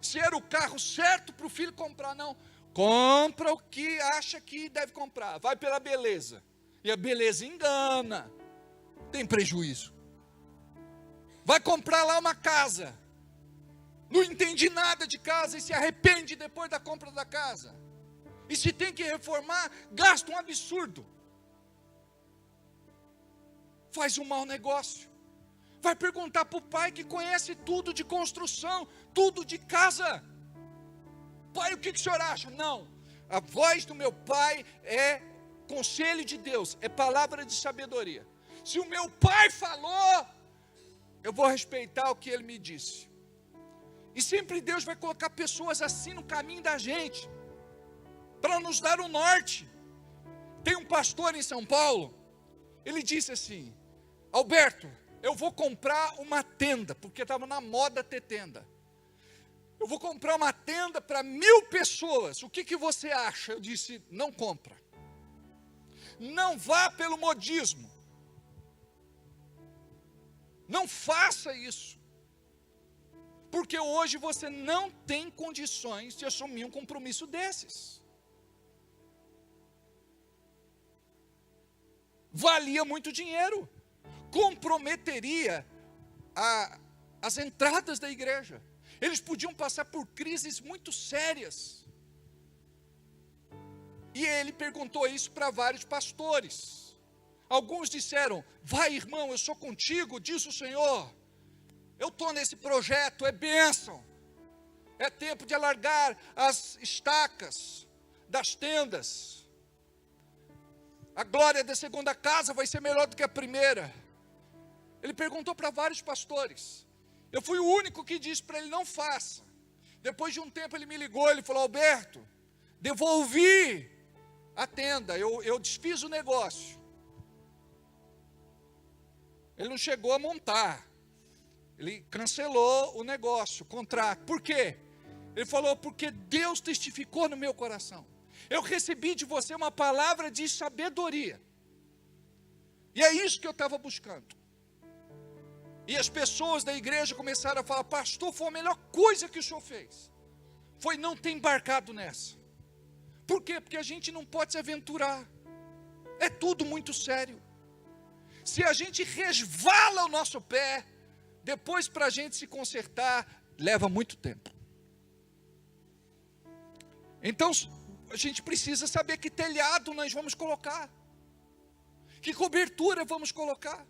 se era o carro certo para o filho comprar. Não, compra o que acha que deve comprar, vai pela beleza, e a beleza engana, tem prejuízo. Vai comprar lá uma casa, não entende nada de casa e se arrepende depois da compra da casa, e se tem que reformar, gasta um absurdo, faz um mau negócio. Vai perguntar para o pai que conhece tudo de construção, tudo de casa: pai, o que o senhor acha? Não, a voz do meu pai é conselho de Deus, é palavra de sabedoria. Se o meu pai falou, eu vou respeitar o que ele me disse. E sempre Deus vai colocar pessoas assim no caminho da gente, para nos dar o norte. Tem um pastor em São Paulo, ele disse assim: Alberto, eu vou comprar uma tenda, porque estava na moda ter tenda. Eu vou comprar uma tenda para 1000 pessoas, o que você acha? Eu disse: não compra. Não vá pelo modismo. Não faça isso. Porque hoje você não tem condições de assumir um compromisso desses. Valia muito dinheiro. Comprometeria as entradas da igreja. Eles podiam passar por crises muito sérias. E ele perguntou isso para vários pastores. Alguns disseram: vai, irmão, eu sou contigo, diz o Senhor. Eu estou nesse projeto, é bênção. É tempo de alargar as estacas das tendas. A glória da segunda casa vai ser melhor do que a primeira. Ele perguntou para vários pastores. Eu fui o único que disse para ele: não faça. Depois de um tempo ele me ligou, ele falou: Alberto, devolvi a tenda, eu desfiz o negócio. Ele não chegou a montar. Ele cancelou o negócio, o contrato. Por quê? Ele falou, porque Deus testificou no meu coração. Eu recebi de você uma palavra de sabedoria. E é isso que eu estava buscando. E as pessoas da igreja começaram a falar, pastor, foi a melhor coisa que o senhor fez. Foi não ter embarcado nessa. Por quê? Porque a gente não pode se aventurar. É tudo muito sério. Se a gente resvala o nosso pé, depois para a gente se consertar, leva muito tempo. Então, a gente precisa saber que telhado nós vamos colocar. Que cobertura vamos colocar.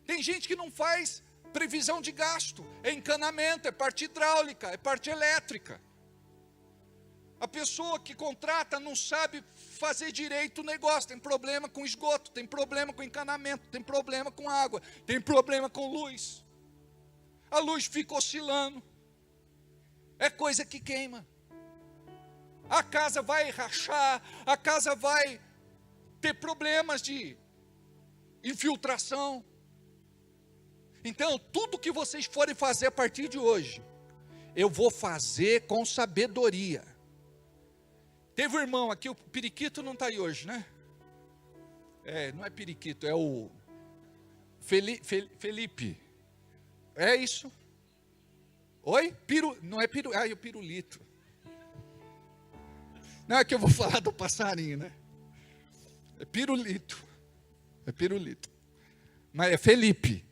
Tem gente que não faz previsão de gasto. É encanamento, é parte hidráulica, é parte elétrica. A pessoa que contrata não sabe fazer direito o negócio. Tem problema com esgoto, tem problema com encanamento, tem problema com água, tem problema com luz. A luz fica oscilando. É coisa que queima. A casa vai rachar, a casa vai ter problemas de infiltração. Então, tudo que vocês forem fazer a partir de hoje, eu vou fazer com sabedoria. Teve um irmão aqui, o Periquito não está aí hoje, né? Não é Periquito, é o Felipe. É isso? Oi? Não é é o Pirulito. Não é que eu vou falar do passarinho, né? É Pirulito. É Pirulito. Mas é Felipe.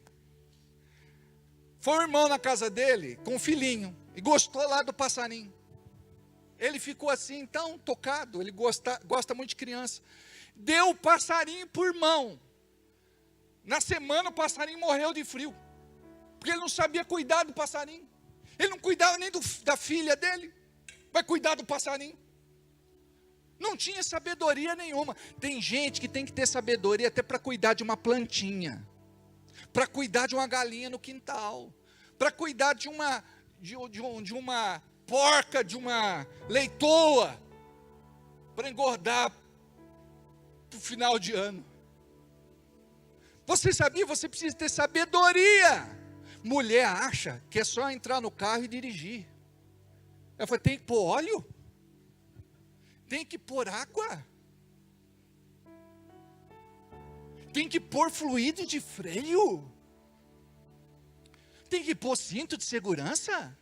Foi um irmão na casa dele com um filhinho e gostou lá do passarinho. Ele ficou assim tão tocado, ele gosta muito de criança. Deu o passarinho por mão. Na semana o passarinho morreu de frio. Porque ele não sabia cuidar do passarinho. Ele não cuidava nem da filha dele. Vai cuidar do passarinho. Não tinha sabedoria nenhuma. Tem gente que tem que ter sabedoria até para cuidar de uma plantinha. Para cuidar de uma galinha no quintal. Para cuidar de uma porca, de uma leitoa. Para engordar para o final de ano. Você sabia? Você precisa ter sabedoria. Mulher acha que é só entrar no carro e dirigir. Ela fala, tem que pôr óleo? Tem que pôr água? Tem que pôr fluido de freio? Tem que pôr cinto de segurança?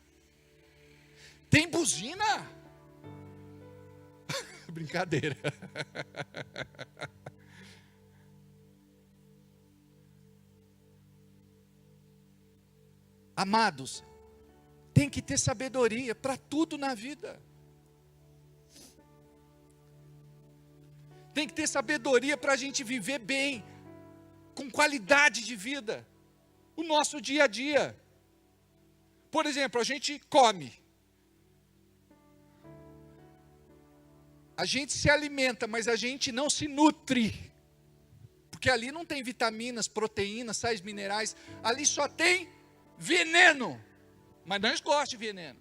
Tem buzina? Brincadeira. Amados, tem que ter sabedoria para tudo na vida. Tem que ter sabedoria para a gente viver bem, com qualidade de vida, o nosso dia a dia. Por exemplo, a gente come. A gente se alimenta, mas a gente não se nutre. Porque ali não tem vitaminas, proteínas, sais minerais. Ali só tem veneno. Mas nós gostamos de veneno.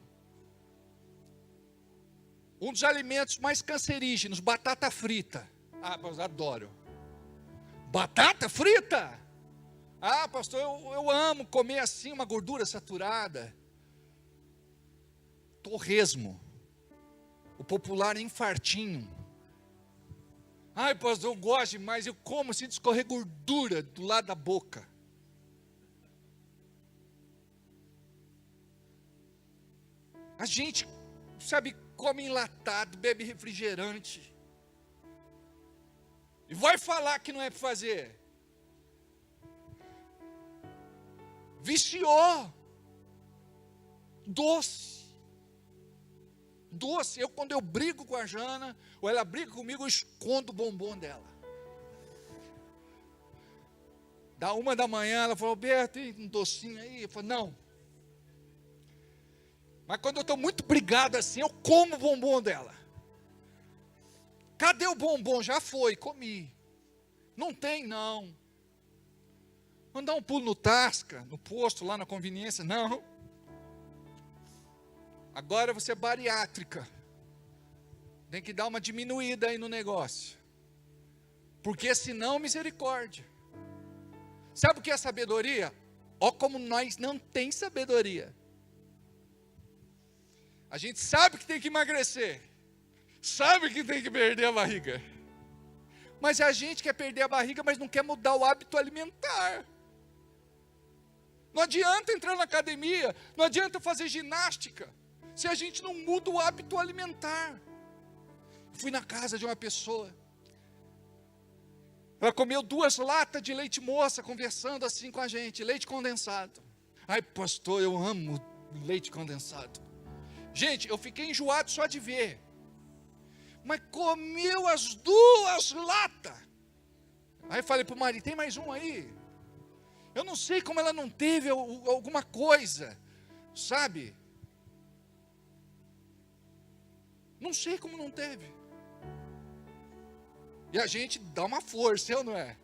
Um dos alimentos mais cancerígenos, batata frita. Ah, pastor, adoro. Batata frita? Ah, pastor, eu amo comer assim, uma gordura saturada. Torresmo. O popular infartinho. Ai, pastor, eu gosto demais, eu como assim de escorrer gordura do lado da boca. A gente, sabe, come enlatado, bebe refrigerante. E vai falar que não é para fazer. Viciou. Doce. Doce. Quando eu brigo com a Jana, ou ela briga comigo, eu escondo o bombom dela. Da 1h, ela falou, Alberto, tem um docinho aí? Eu falo, não. Mas quando eu estou muito brigado assim, eu como o bombom dela. Cadê o bombom? Já foi, comi. Não tem, não. Vamos dar um pulo no Tasca, no posto, lá na conveniência? Não. Agora você é bariátrica. Tem que dar uma diminuída aí no negócio. Porque senão, misericórdia. Sabe o que é sabedoria? Ó como nós não tem sabedoria. A gente sabe que tem que emagrecer. Sabe que tem que perder a barriga. Mas a gente quer perder a barriga, mas não quer mudar o hábito alimentar. Não adianta entrar na academia, não adianta fazer ginástica, se a gente não muda o hábito alimentar. Fui na casa de uma pessoa. Ela comeu 2 latas de leite moça, conversando assim com a gente, leite condensado. Ai, pastor, eu amo leite condensado. Gente, eu fiquei enjoado só de ver. Mas comeu as 2 latas. Aí eu falei para o marido, tem mais um aí? Eu não sei como ela não teve alguma coisa, sabe? Não sei como não teve. E a gente dá uma força, eu não é?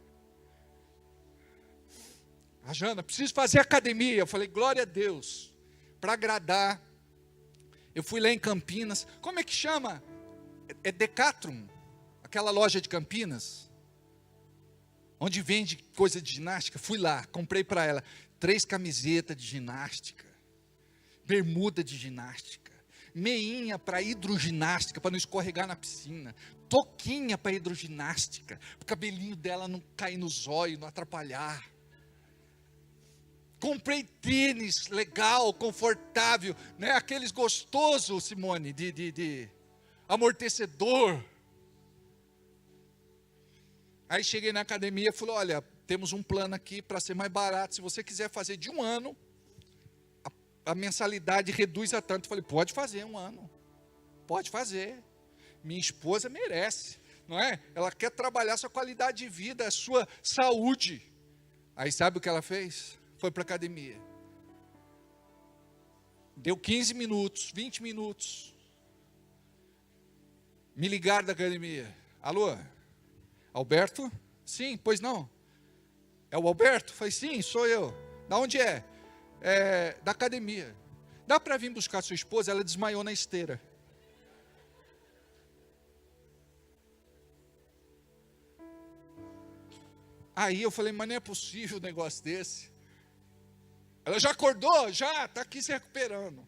A Jana, preciso fazer academia. Eu falei, glória a Deus, para agradar. Eu fui lá em Campinas, como é que chama? É Decathlon, aquela loja de Campinas, onde vende coisa de ginástica. Fui lá, comprei para ela 3 camisetas de ginástica, bermuda de ginástica, meinha para hidroginástica, para não escorregar na piscina, toquinha para hidroginástica, para o cabelinho dela não cair nos olhos, não atrapalhar. Comprei tênis legal, confortável, né? Aqueles gostosos, Simone, de amortecedor. Aí cheguei na academia e falei, olha, temos um plano aqui para ser mais barato. Se você quiser fazer de 1 ano, a mensalidade reduz a tanto. Eu falei, pode fazer 1 ano. Pode fazer. Minha esposa merece, não é? Ela quer trabalhar sua qualidade de vida, a sua saúde. Aí sabe o que ela fez? Foi para a academia. Deu 15 minutos, 20 minutos. Me ligaram da academia. Alô? Alberto? Sim, pois não. É o Alberto? Falei, sim, sou eu. Da onde é? Da academia. Dá para vir buscar sua esposa? Ela desmaiou na esteira. Aí eu falei, mas não é possível um negócio desse. Ela já acordou? Já, está aqui se recuperando.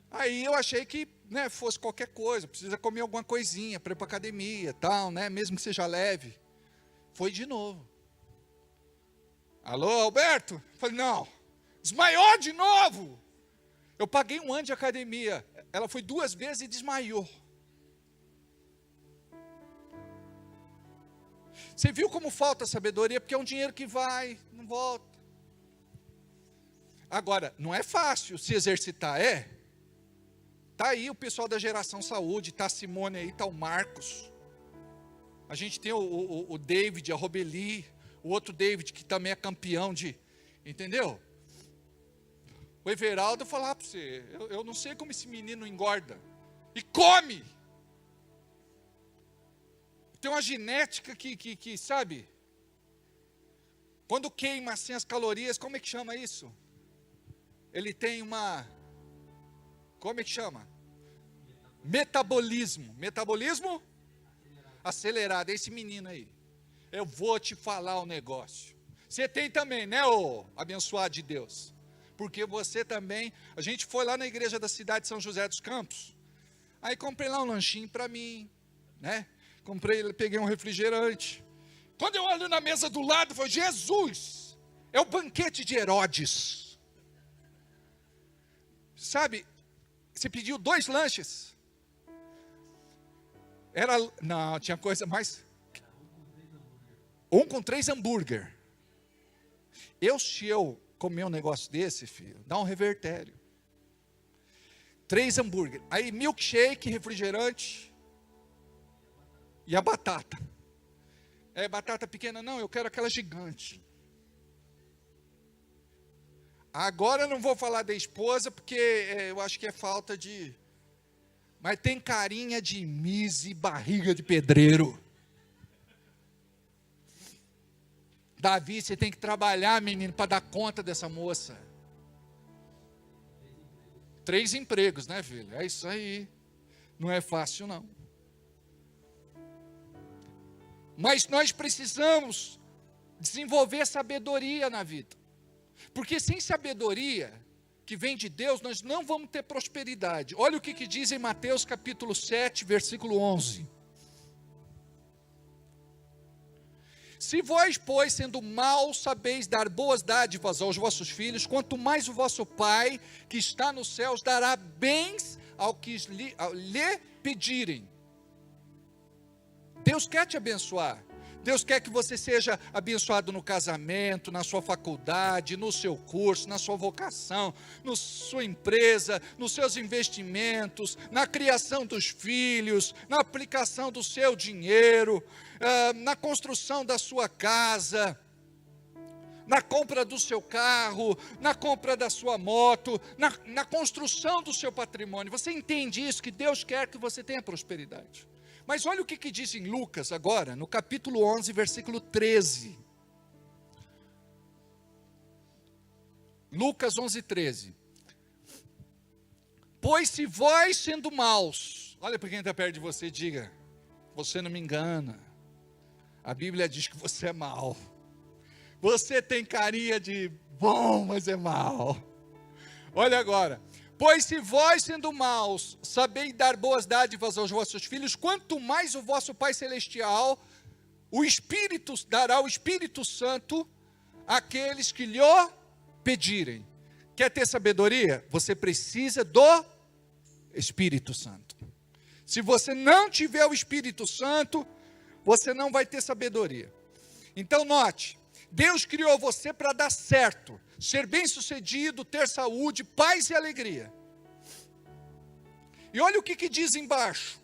Aí eu achei que, né, fosse qualquer coisa, precisa comer alguma coisinha para ir para a academia, tal, né, mesmo que seja leve. Foi de novo. Alô, Alberto? Falei, não, desmaiou de novo. Eu paguei 1 ano de academia, ela foi 2 vezes e desmaiou. Você viu como falta sabedoria? Porque é um dinheiro que vai, não volta. Agora, não é fácil se exercitar, é? Está aí o pessoal da Geração Saúde, está a Simone aí, está o Marcos. A gente tem o David, a Robeli, o outro David que também é campeão de, entendeu? O Everaldo, eu vou falar para você, eu não sei como esse menino engorda. E come! Tem uma genética que sabe? Quando queima assim as calorias, como é que chama isso? Ele tem uma, como é que chama? Metabolismo. Metabolismo? Acelerado. É esse menino aí. Eu vou te falar um negócio. Você tem também, né, ô abençoado de Deus? Porque você também, a gente foi lá na igreja da cidade de São José dos Campos. Aí comprei lá um lanchinho para mim, né? Peguei um refrigerante. Quando eu olho na mesa do lado, eu falei, Jesus, é o banquete de Herodes. Sabe, você pediu 2 lanches. Não, tinha coisa mais. 1 com 3 hambúrguer. Se eu comer um negócio desse, filho, dá um revertério. 3 hambúrguer. Aí milkshake, refrigerante. E a batata. É batata pequena? Não, eu quero aquela gigante. Agora eu não vou falar da esposa, porque eu acho que é falta de... Mas tem carinha de mise e barriga de pedreiro. Davi, você tem que trabalhar, menino, para dar conta dessa moça. 3 empregos, né, filho? É isso aí. Não é fácil, não. Mas nós precisamos desenvolver sabedoria na vida. Porque sem sabedoria, que vem de Deus, nós não vamos ter prosperidade. Olha o que diz em Mateus capítulo 7, versículo 11. Se vós, pois, sendo maus, sabeis dar boas dádivas aos vossos filhos, quanto mais o vosso Pai, que está nos céus, dará bens ao que lhe pedirem. Deus quer te abençoar. Deus quer que você seja abençoado no casamento, na sua faculdade, no seu curso, na sua vocação, na sua empresa, nos seus investimentos, na criação dos filhos, na aplicação do seu dinheiro, na construção da sua casa, na compra do seu carro, na compra da sua moto, na construção do seu patrimônio. Você entende isso? Que Deus quer que você tenha prosperidade. Mas olha o que diz em Lucas agora, no capítulo 11, versículo 13. Lucas 11, 13. Pois se vós sendo maus, olha para quem está perto de você e diga, você não me engana, a Bíblia diz que você é mau, você tem carinha de bom, mas é mau. Olha agora. Pois se vós, sendo maus, sabeis dar boas dádivas aos vossos filhos, quanto mais o vosso Pai Celestial, dará o Espírito Santo àqueles que lhe pedirem. Quer ter sabedoria? Você precisa do Espírito Santo. Se você não tiver o Espírito Santo, você não vai ter sabedoria. Então note, Deus criou você para dar certo, ser bem-sucedido, ter saúde, paz e alegria. E olha o que diz embaixo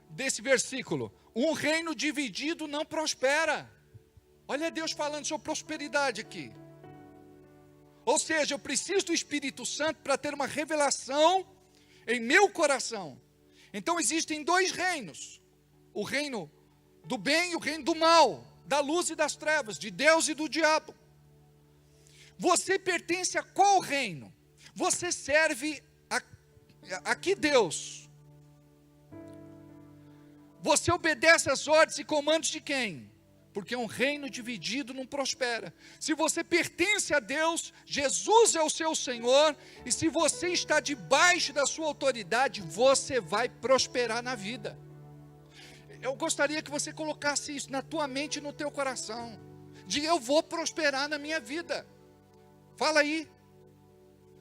desse versículo: um reino dividido não prospera. Olha Deus falando sobre prosperidade aqui. Ou seja, eu preciso do Espírito Santo para ter uma revelação em meu coração. Então existem dois reinos: o reino do bem e o reino do mal, da luz e das trevas, de Deus e do diabo. Você pertence a qual reino? Você serve a que Deus? Você obedece às ordens e comandos de quem? Porque um reino dividido não prospera. Se você pertence a Deus, Jesus é o seu Senhor, e se você está debaixo da sua autoridade, você vai prosperar na vida. Eu gostaria que você colocasse isso na tua mente e no teu coração. Diga, eu vou prosperar na minha vida. Fala aí.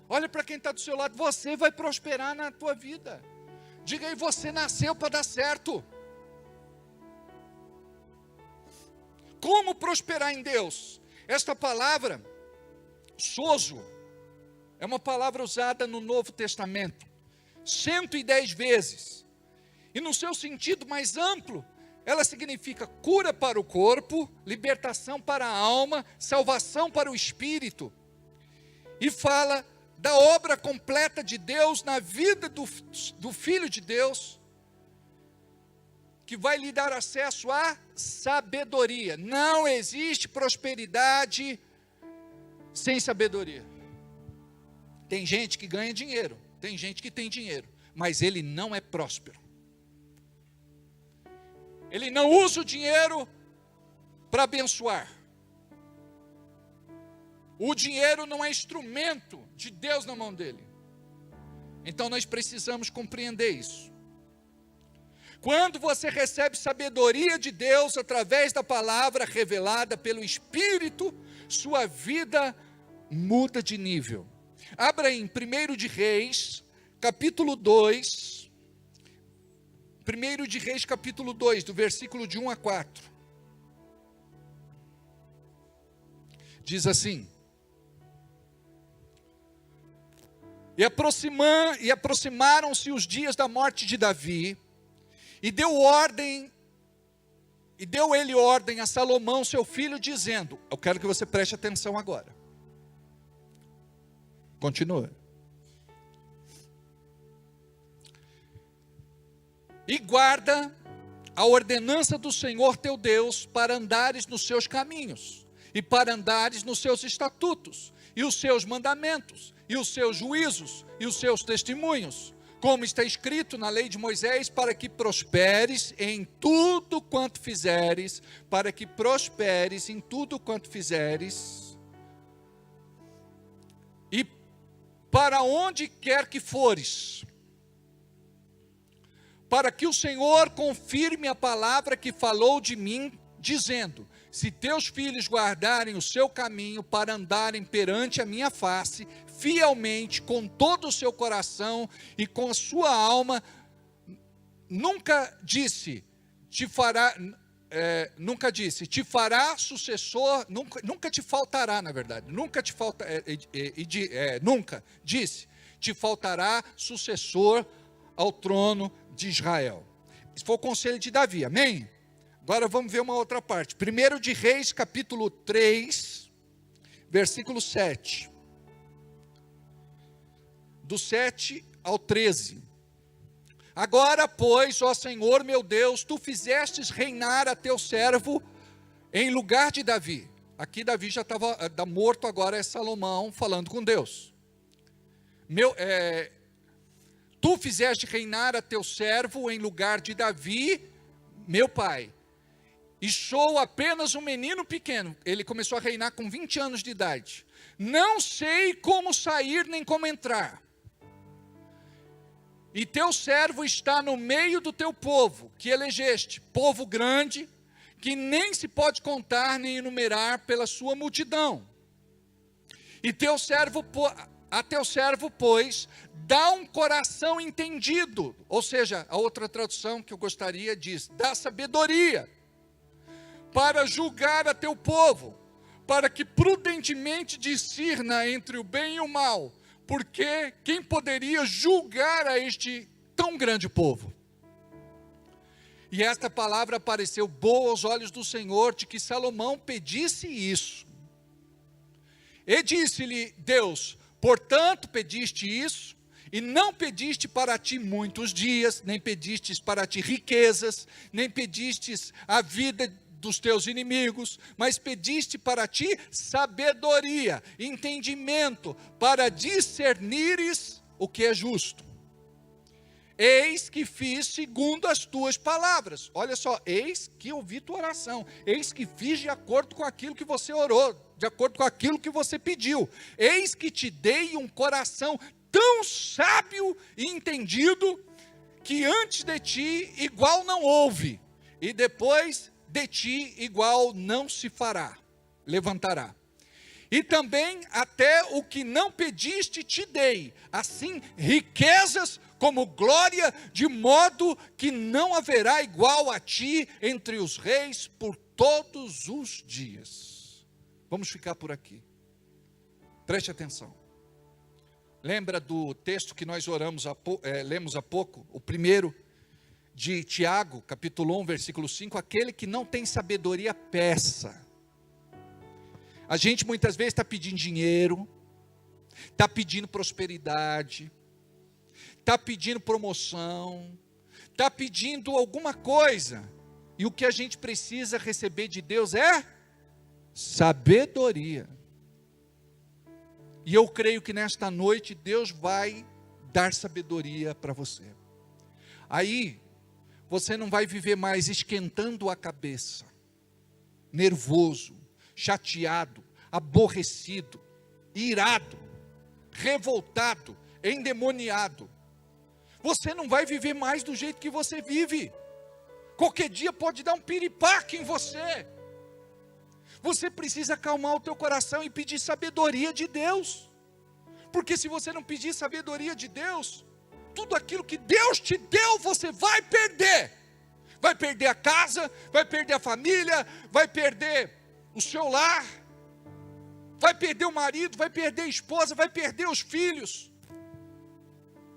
Olha para quem está do seu lado, você vai prosperar na tua vida. Diga aí, você nasceu para dar certo. Como prosperar em Deus? Esta palavra, sozo, é uma palavra usada no Novo Testamento 110 vezes. E no seu sentido mais amplo, ela significa cura para o corpo, libertação para a alma, salvação para o espírito. E fala da obra completa de Deus na vida do Filho de Deus, que vai lhe dar acesso à sabedoria. Não existe prosperidade sem sabedoria. Tem gente que ganha dinheiro, tem gente que tem dinheiro, mas ele não é próspero. Ele não usa o dinheiro para abençoar. O dinheiro não é instrumento de Deus na mão dele. Então nós precisamos compreender isso. Quando você recebe sabedoria de Deus através da palavra revelada pelo Espírito, sua vida muda de nível. Abra em 1 de Reis, capítulo 2. 1 de Reis, capítulo 2, do versículo de 1 a 4. Diz assim: E aproximaram-se os dias da morte de Davi, e deu ele ordem a Salomão, seu filho, dizendo, eu quero que você preste atenção agora. Continua. E guarda a ordenança do Senhor teu Deus, para andares nos seus caminhos, e para andares nos seus estatutos, e os seus mandamentos, e os seus juízos, e os seus testemunhos, como está escrito na lei de Moisés, para que prosperes em tudo quanto fizeres, para que prosperes em tudo quanto fizeres, e para onde quer que fores, para que o Senhor confirme a palavra que falou de mim, dizendo: se teus filhos guardarem o seu caminho para andarem perante a minha face, fielmente, com todo o seu coração e com a sua alma, nunca disse, te fará sucessor, nunca te faltará, na verdade, nunca disse, te faltará sucessor ao trono de Israel. Esse foi o conselho de Davi, amém? Agora vamos ver uma outra parte. 1 de Reis, capítulo 3, versículo 7. Do 7 ao 13. Agora, pois, ó Senhor meu Deus, tu fizestes reinar a teu servo em lugar de Davi. Aqui Davi já estava morto, agora é Salomão falando com Deus. Tu fizeste reinar a teu servo em lugar de Davi, meu pai. E sou apenas um menino pequeno. Ele começou a reinar com 20 anos de idade. Não sei como sair nem como entrar. E teu servo está no meio do teu povo, que elegeste, povo grande, que nem se pode contar nem enumerar pela sua multidão. E a teu servo, pois, dá um coração entendido. Ou seja, a outra tradução que eu gostaria diz, dá sabedoria, para julgar a teu povo, para que prudentemente discirna entre o bem e o mal, porque quem poderia julgar a este tão grande povo? E esta palavra pareceu boa aos olhos do Senhor, de que Salomão pedisse isso. E disse-lhe Deus: portanto pediste isso, e não pediste para ti muitos dias, nem pedistes para ti riquezas, nem pedistes a vida dos teus inimigos, mas pediste para ti sabedoria, entendimento, para discernires o que é justo. Eis que fiz segundo as tuas palavras. Olha só, eis que ouvi tua oração, eis que fiz de acordo com aquilo que você orou, de acordo com aquilo que você pediu. Eis que te dei um coração tão sábio e entendido, que antes de ti igual não houve, e depois de ti igual não se levantará. E também até o que não pediste te dei, assim riquezas como glória, de modo que não haverá igual a ti entre os reis por todos os dias. Vamos ficar por aqui. Preste atenção. Lembra do texto que nós lemos há pouco, o primeiro de Tiago, capítulo 1, versículo 5, aquele que não tem sabedoria, peça. A gente muitas vezes está pedindo dinheiro, está pedindo prosperidade, está pedindo promoção, está pedindo alguma coisa, e o que a gente precisa receber de Deus é sabedoria. E eu creio que nesta noite Deus vai dar sabedoria para você. Aí, você não vai viver mais esquentando a cabeça, nervoso, chateado, aborrecido, irado, revoltado, endemoniado. Você não vai viver mais do jeito que você vive. Qualquer dia pode dar um piripaque em você. Você precisa acalmar o teu coração e pedir sabedoria de Deus. Porque se você não pedir sabedoria de Deus, tudo aquilo que Deus te deu, você vai perder. Vai perder a casa, vai perder a família, vai perder o seu lar, vai perder o marido, vai perder a esposa, vai perder os filhos,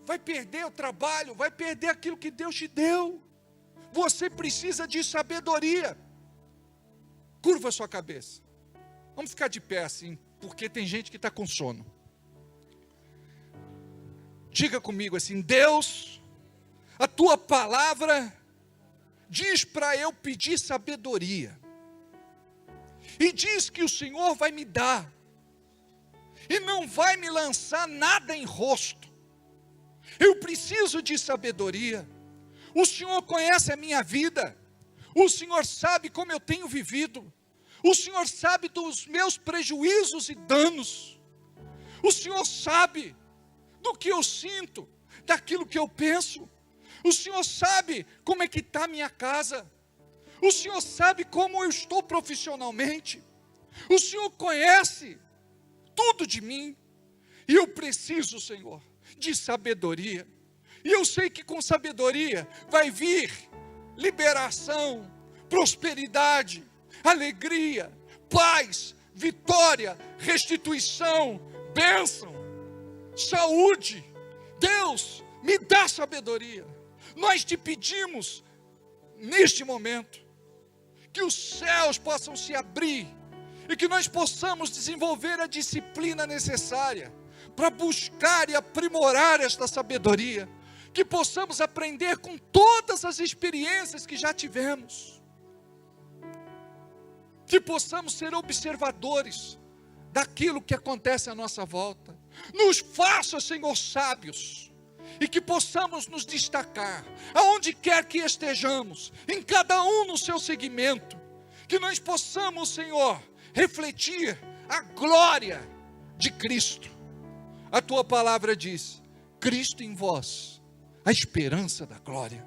vai perder o trabalho, vai perder aquilo que Deus te deu. Você precisa de sabedoria. Curva a sua cabeça. Vamos ficar de pé assim, porque tem gente que está com sono. Diga comigo assim: Deus, a tua palavra diz para eu pedir sabedoria, e diz que o Senhor vai me dar, e não vai me lançar nada em rosto. Eu preciso de sabedoria. O Senhor conhece a minha vida, o Senhor sabe como eu tenho vivido, o Senhor sabe dos meus prejuízos e danos, o Senhor sabe do que eu sinto, daquilo que eu penso. O Senhor sabe como é que está a minha casa. O Senhor sabe como eu estou profissionalmente. O Senhor conhece tudo de mim. E eu preciso, Senhor, de sabedoria. E eu sei que com sabedoria vai vir liberação, prosperidade, alegria, paz, vitória, restituição, bênção, saúde. Deus, me dá sabedoria. Nós te pedimos, neste momento, que os céus possam se abrir e que nós possamos desenvolver a disciplina necessária para buscar e aprimorar esta sabedoria, que possamos aprender com todas as experiências que já tivemos, que possamos ser observadores daquilo que acontece à nossa volta. Nos faça, Senhor, sábios, e que possamos nos destacar, aonde quer que estejamos, em cada um no seu segmento, que nós possamos, Senhor, refletir a glória de Cristo. A tua palavra diz: Cristo em vós, a esperança da glória.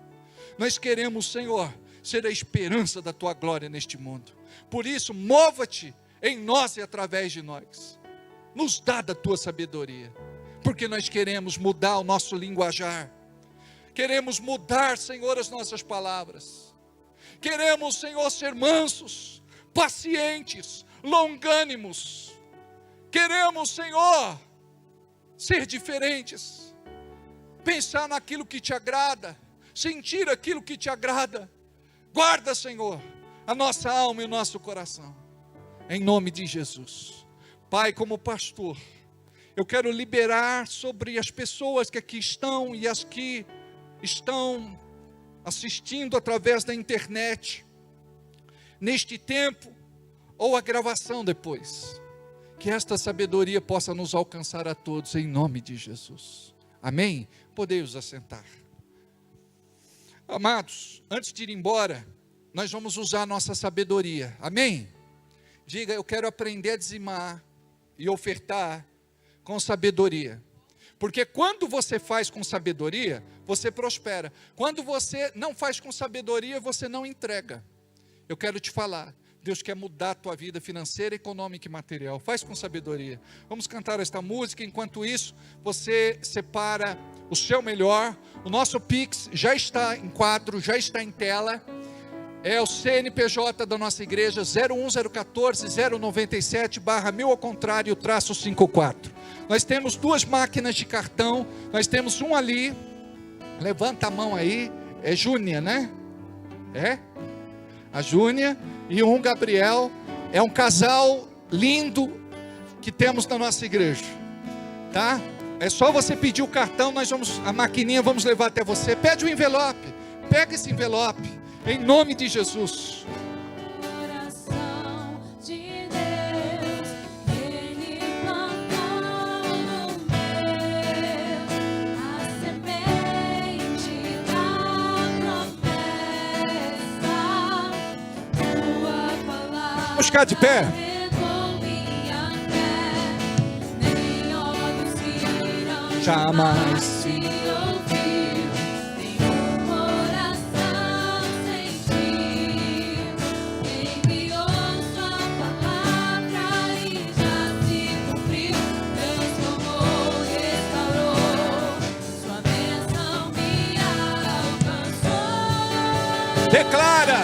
Nós queremos, Senhor, ser a esperança da tua glória neste mundo. Por isso, mova-te em nós e através de nós. Nos dá da tua sabedoria, porque nós queremos mudar o nosso linguajar. Queremos mudar, Senhor, as nossas palavras. Queremos, Senhor, ser mansos, pacientes, longânimos. Queremos, Senhor, ser diferentes. Pensar naquilo que te agrada, sentir aquilo que te agrada. Guarda, Senhor, a nossa alma e o nosso coração, em nome de Jesus. Pai, como pastor, eu quero liberar sobre as pessoas que aqui estão e as que estão assistindo através da internet, neste tempo, ou a gravação depois, que esta sabedoria possa nos alcançar a todos, em nome de Jesus. Amém? Podemos assentar. Amados, antes de ir embora, nós vamos usar a nossa sabedoria. Amém? Diga: eu quero aprender a dizimar e ofertar com sabedoria. Porque quando você faz com sabedoria, você prospera. Quando você não faz com sabedoria, você não entrega. Eu quero te falar, Deus quer mudar a tua vida financeira, econômica e material. Faz com sabedoria. Vamos cantar esta música. Enquanto isso, você separa o seu melhor. O nosso Pix já está em quadro, já está em tela. É o CNPJ da nossa igreja, 01014-097/1000 ao contrário, -54. Nós temos 2 máquinas de cartão, nós temos um ali, levanta a mão aí, é Júnia, né? É? A Júnia e um Gabriel, é um casal lindo que temos na nossa igreja, tá? É só você pedir o cartão, a maquininha vamos levar até você. Pede o envelope, pega esse envelope. Em nome de Jesus. Coração de Deus, Ele plantou no meu a semente da promessa. Tua palavra. Vamos ficar de pé. Renovou minha fé, nem olhos viram, Jamais. se ouviu, nenhum coração sentiu. Enviou sua palavra e já se cumpriu. Transformou, restaurou, sua bênção me alcançou. Declara.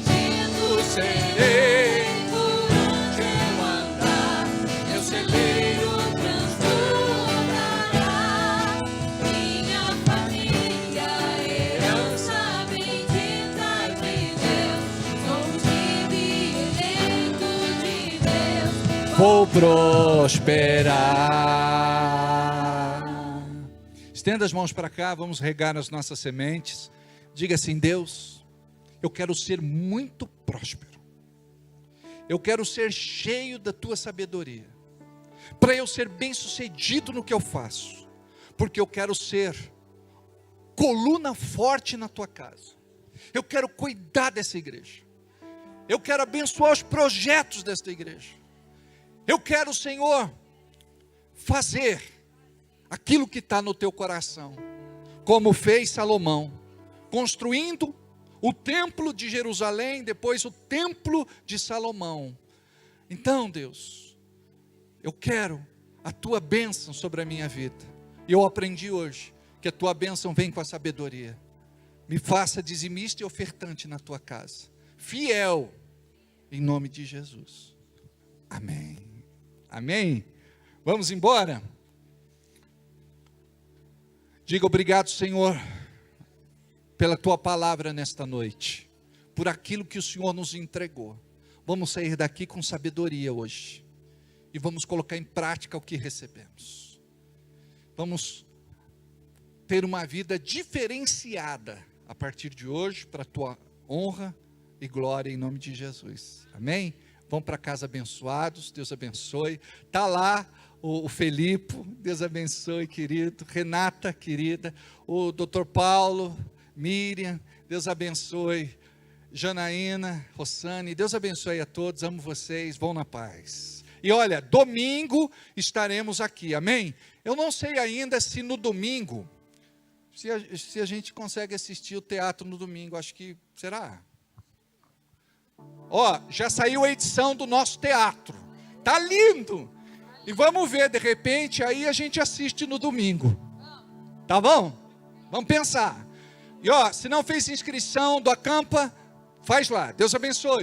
Bendito serei por onde eu andar, meu celeiro transbordará. Minha família, herança bendita de Deus, somos filhos eleitos de Deus. Vou prosperar. Estenda as mãos para cá, vamos regar as nossas sementes. Diga assim: Deus, eu quero ser muito próspero. Eu quero ser cheio da tua sabedoria, para eu ser bem sucedido no que eu faço, porque eu quero ser coluna forte na tua casa. Eu quero cuidar dessa igreja. Eu quero abençoar os projetos desta igreja. Eu quero, Senhor, fazer aquilo que está no teu coração, como fez Salomão, construindo o templo de Jerusalém, depois o templo de Salomão. Então, Deus, eu quero a tua bênção sobre a minha vida. E eu aprendi hoje que a tua bênção vem com a sabedoria. Me faça dizimista e ofertante na tua casa, fiel, em nome de Jesus. Amém. Amém. Vamos embora? Diga obrigado, Senhor, pela tua palavra nesta noite, por aquilo que o Senhor nos entregou. Vamos sair daqui com sabedoria hoje e vamos colocar em prática o que recebemos. Vamos ter uma vida diferenciada a partir de hoje, para a tua honra e glória, em nome de Jesus. Amém? Vão para casa abençoados, Deus abençoe. Está lá o Felipe, Deus abençoe, querido. Renata, querida. O doutor Paulo, Miriam, Deus abençoe. Janaína, Rossane, Deus abençoe a todos, amo vocês, vão na paz. E olha, domingo estaremos aqui, amém? Eu não sei ainda se no domingo, se a gente consegue assistir o teatro no domingo, acho que, será? Ó, já saiu a edição do nosso teatro, tá lindo! E vamos ver, de repente, aí a gente assiste no domingo, tá bom? Vamos pensar. E ó, se não fez inscrição do Acampa, faz lá, Deus abençoe.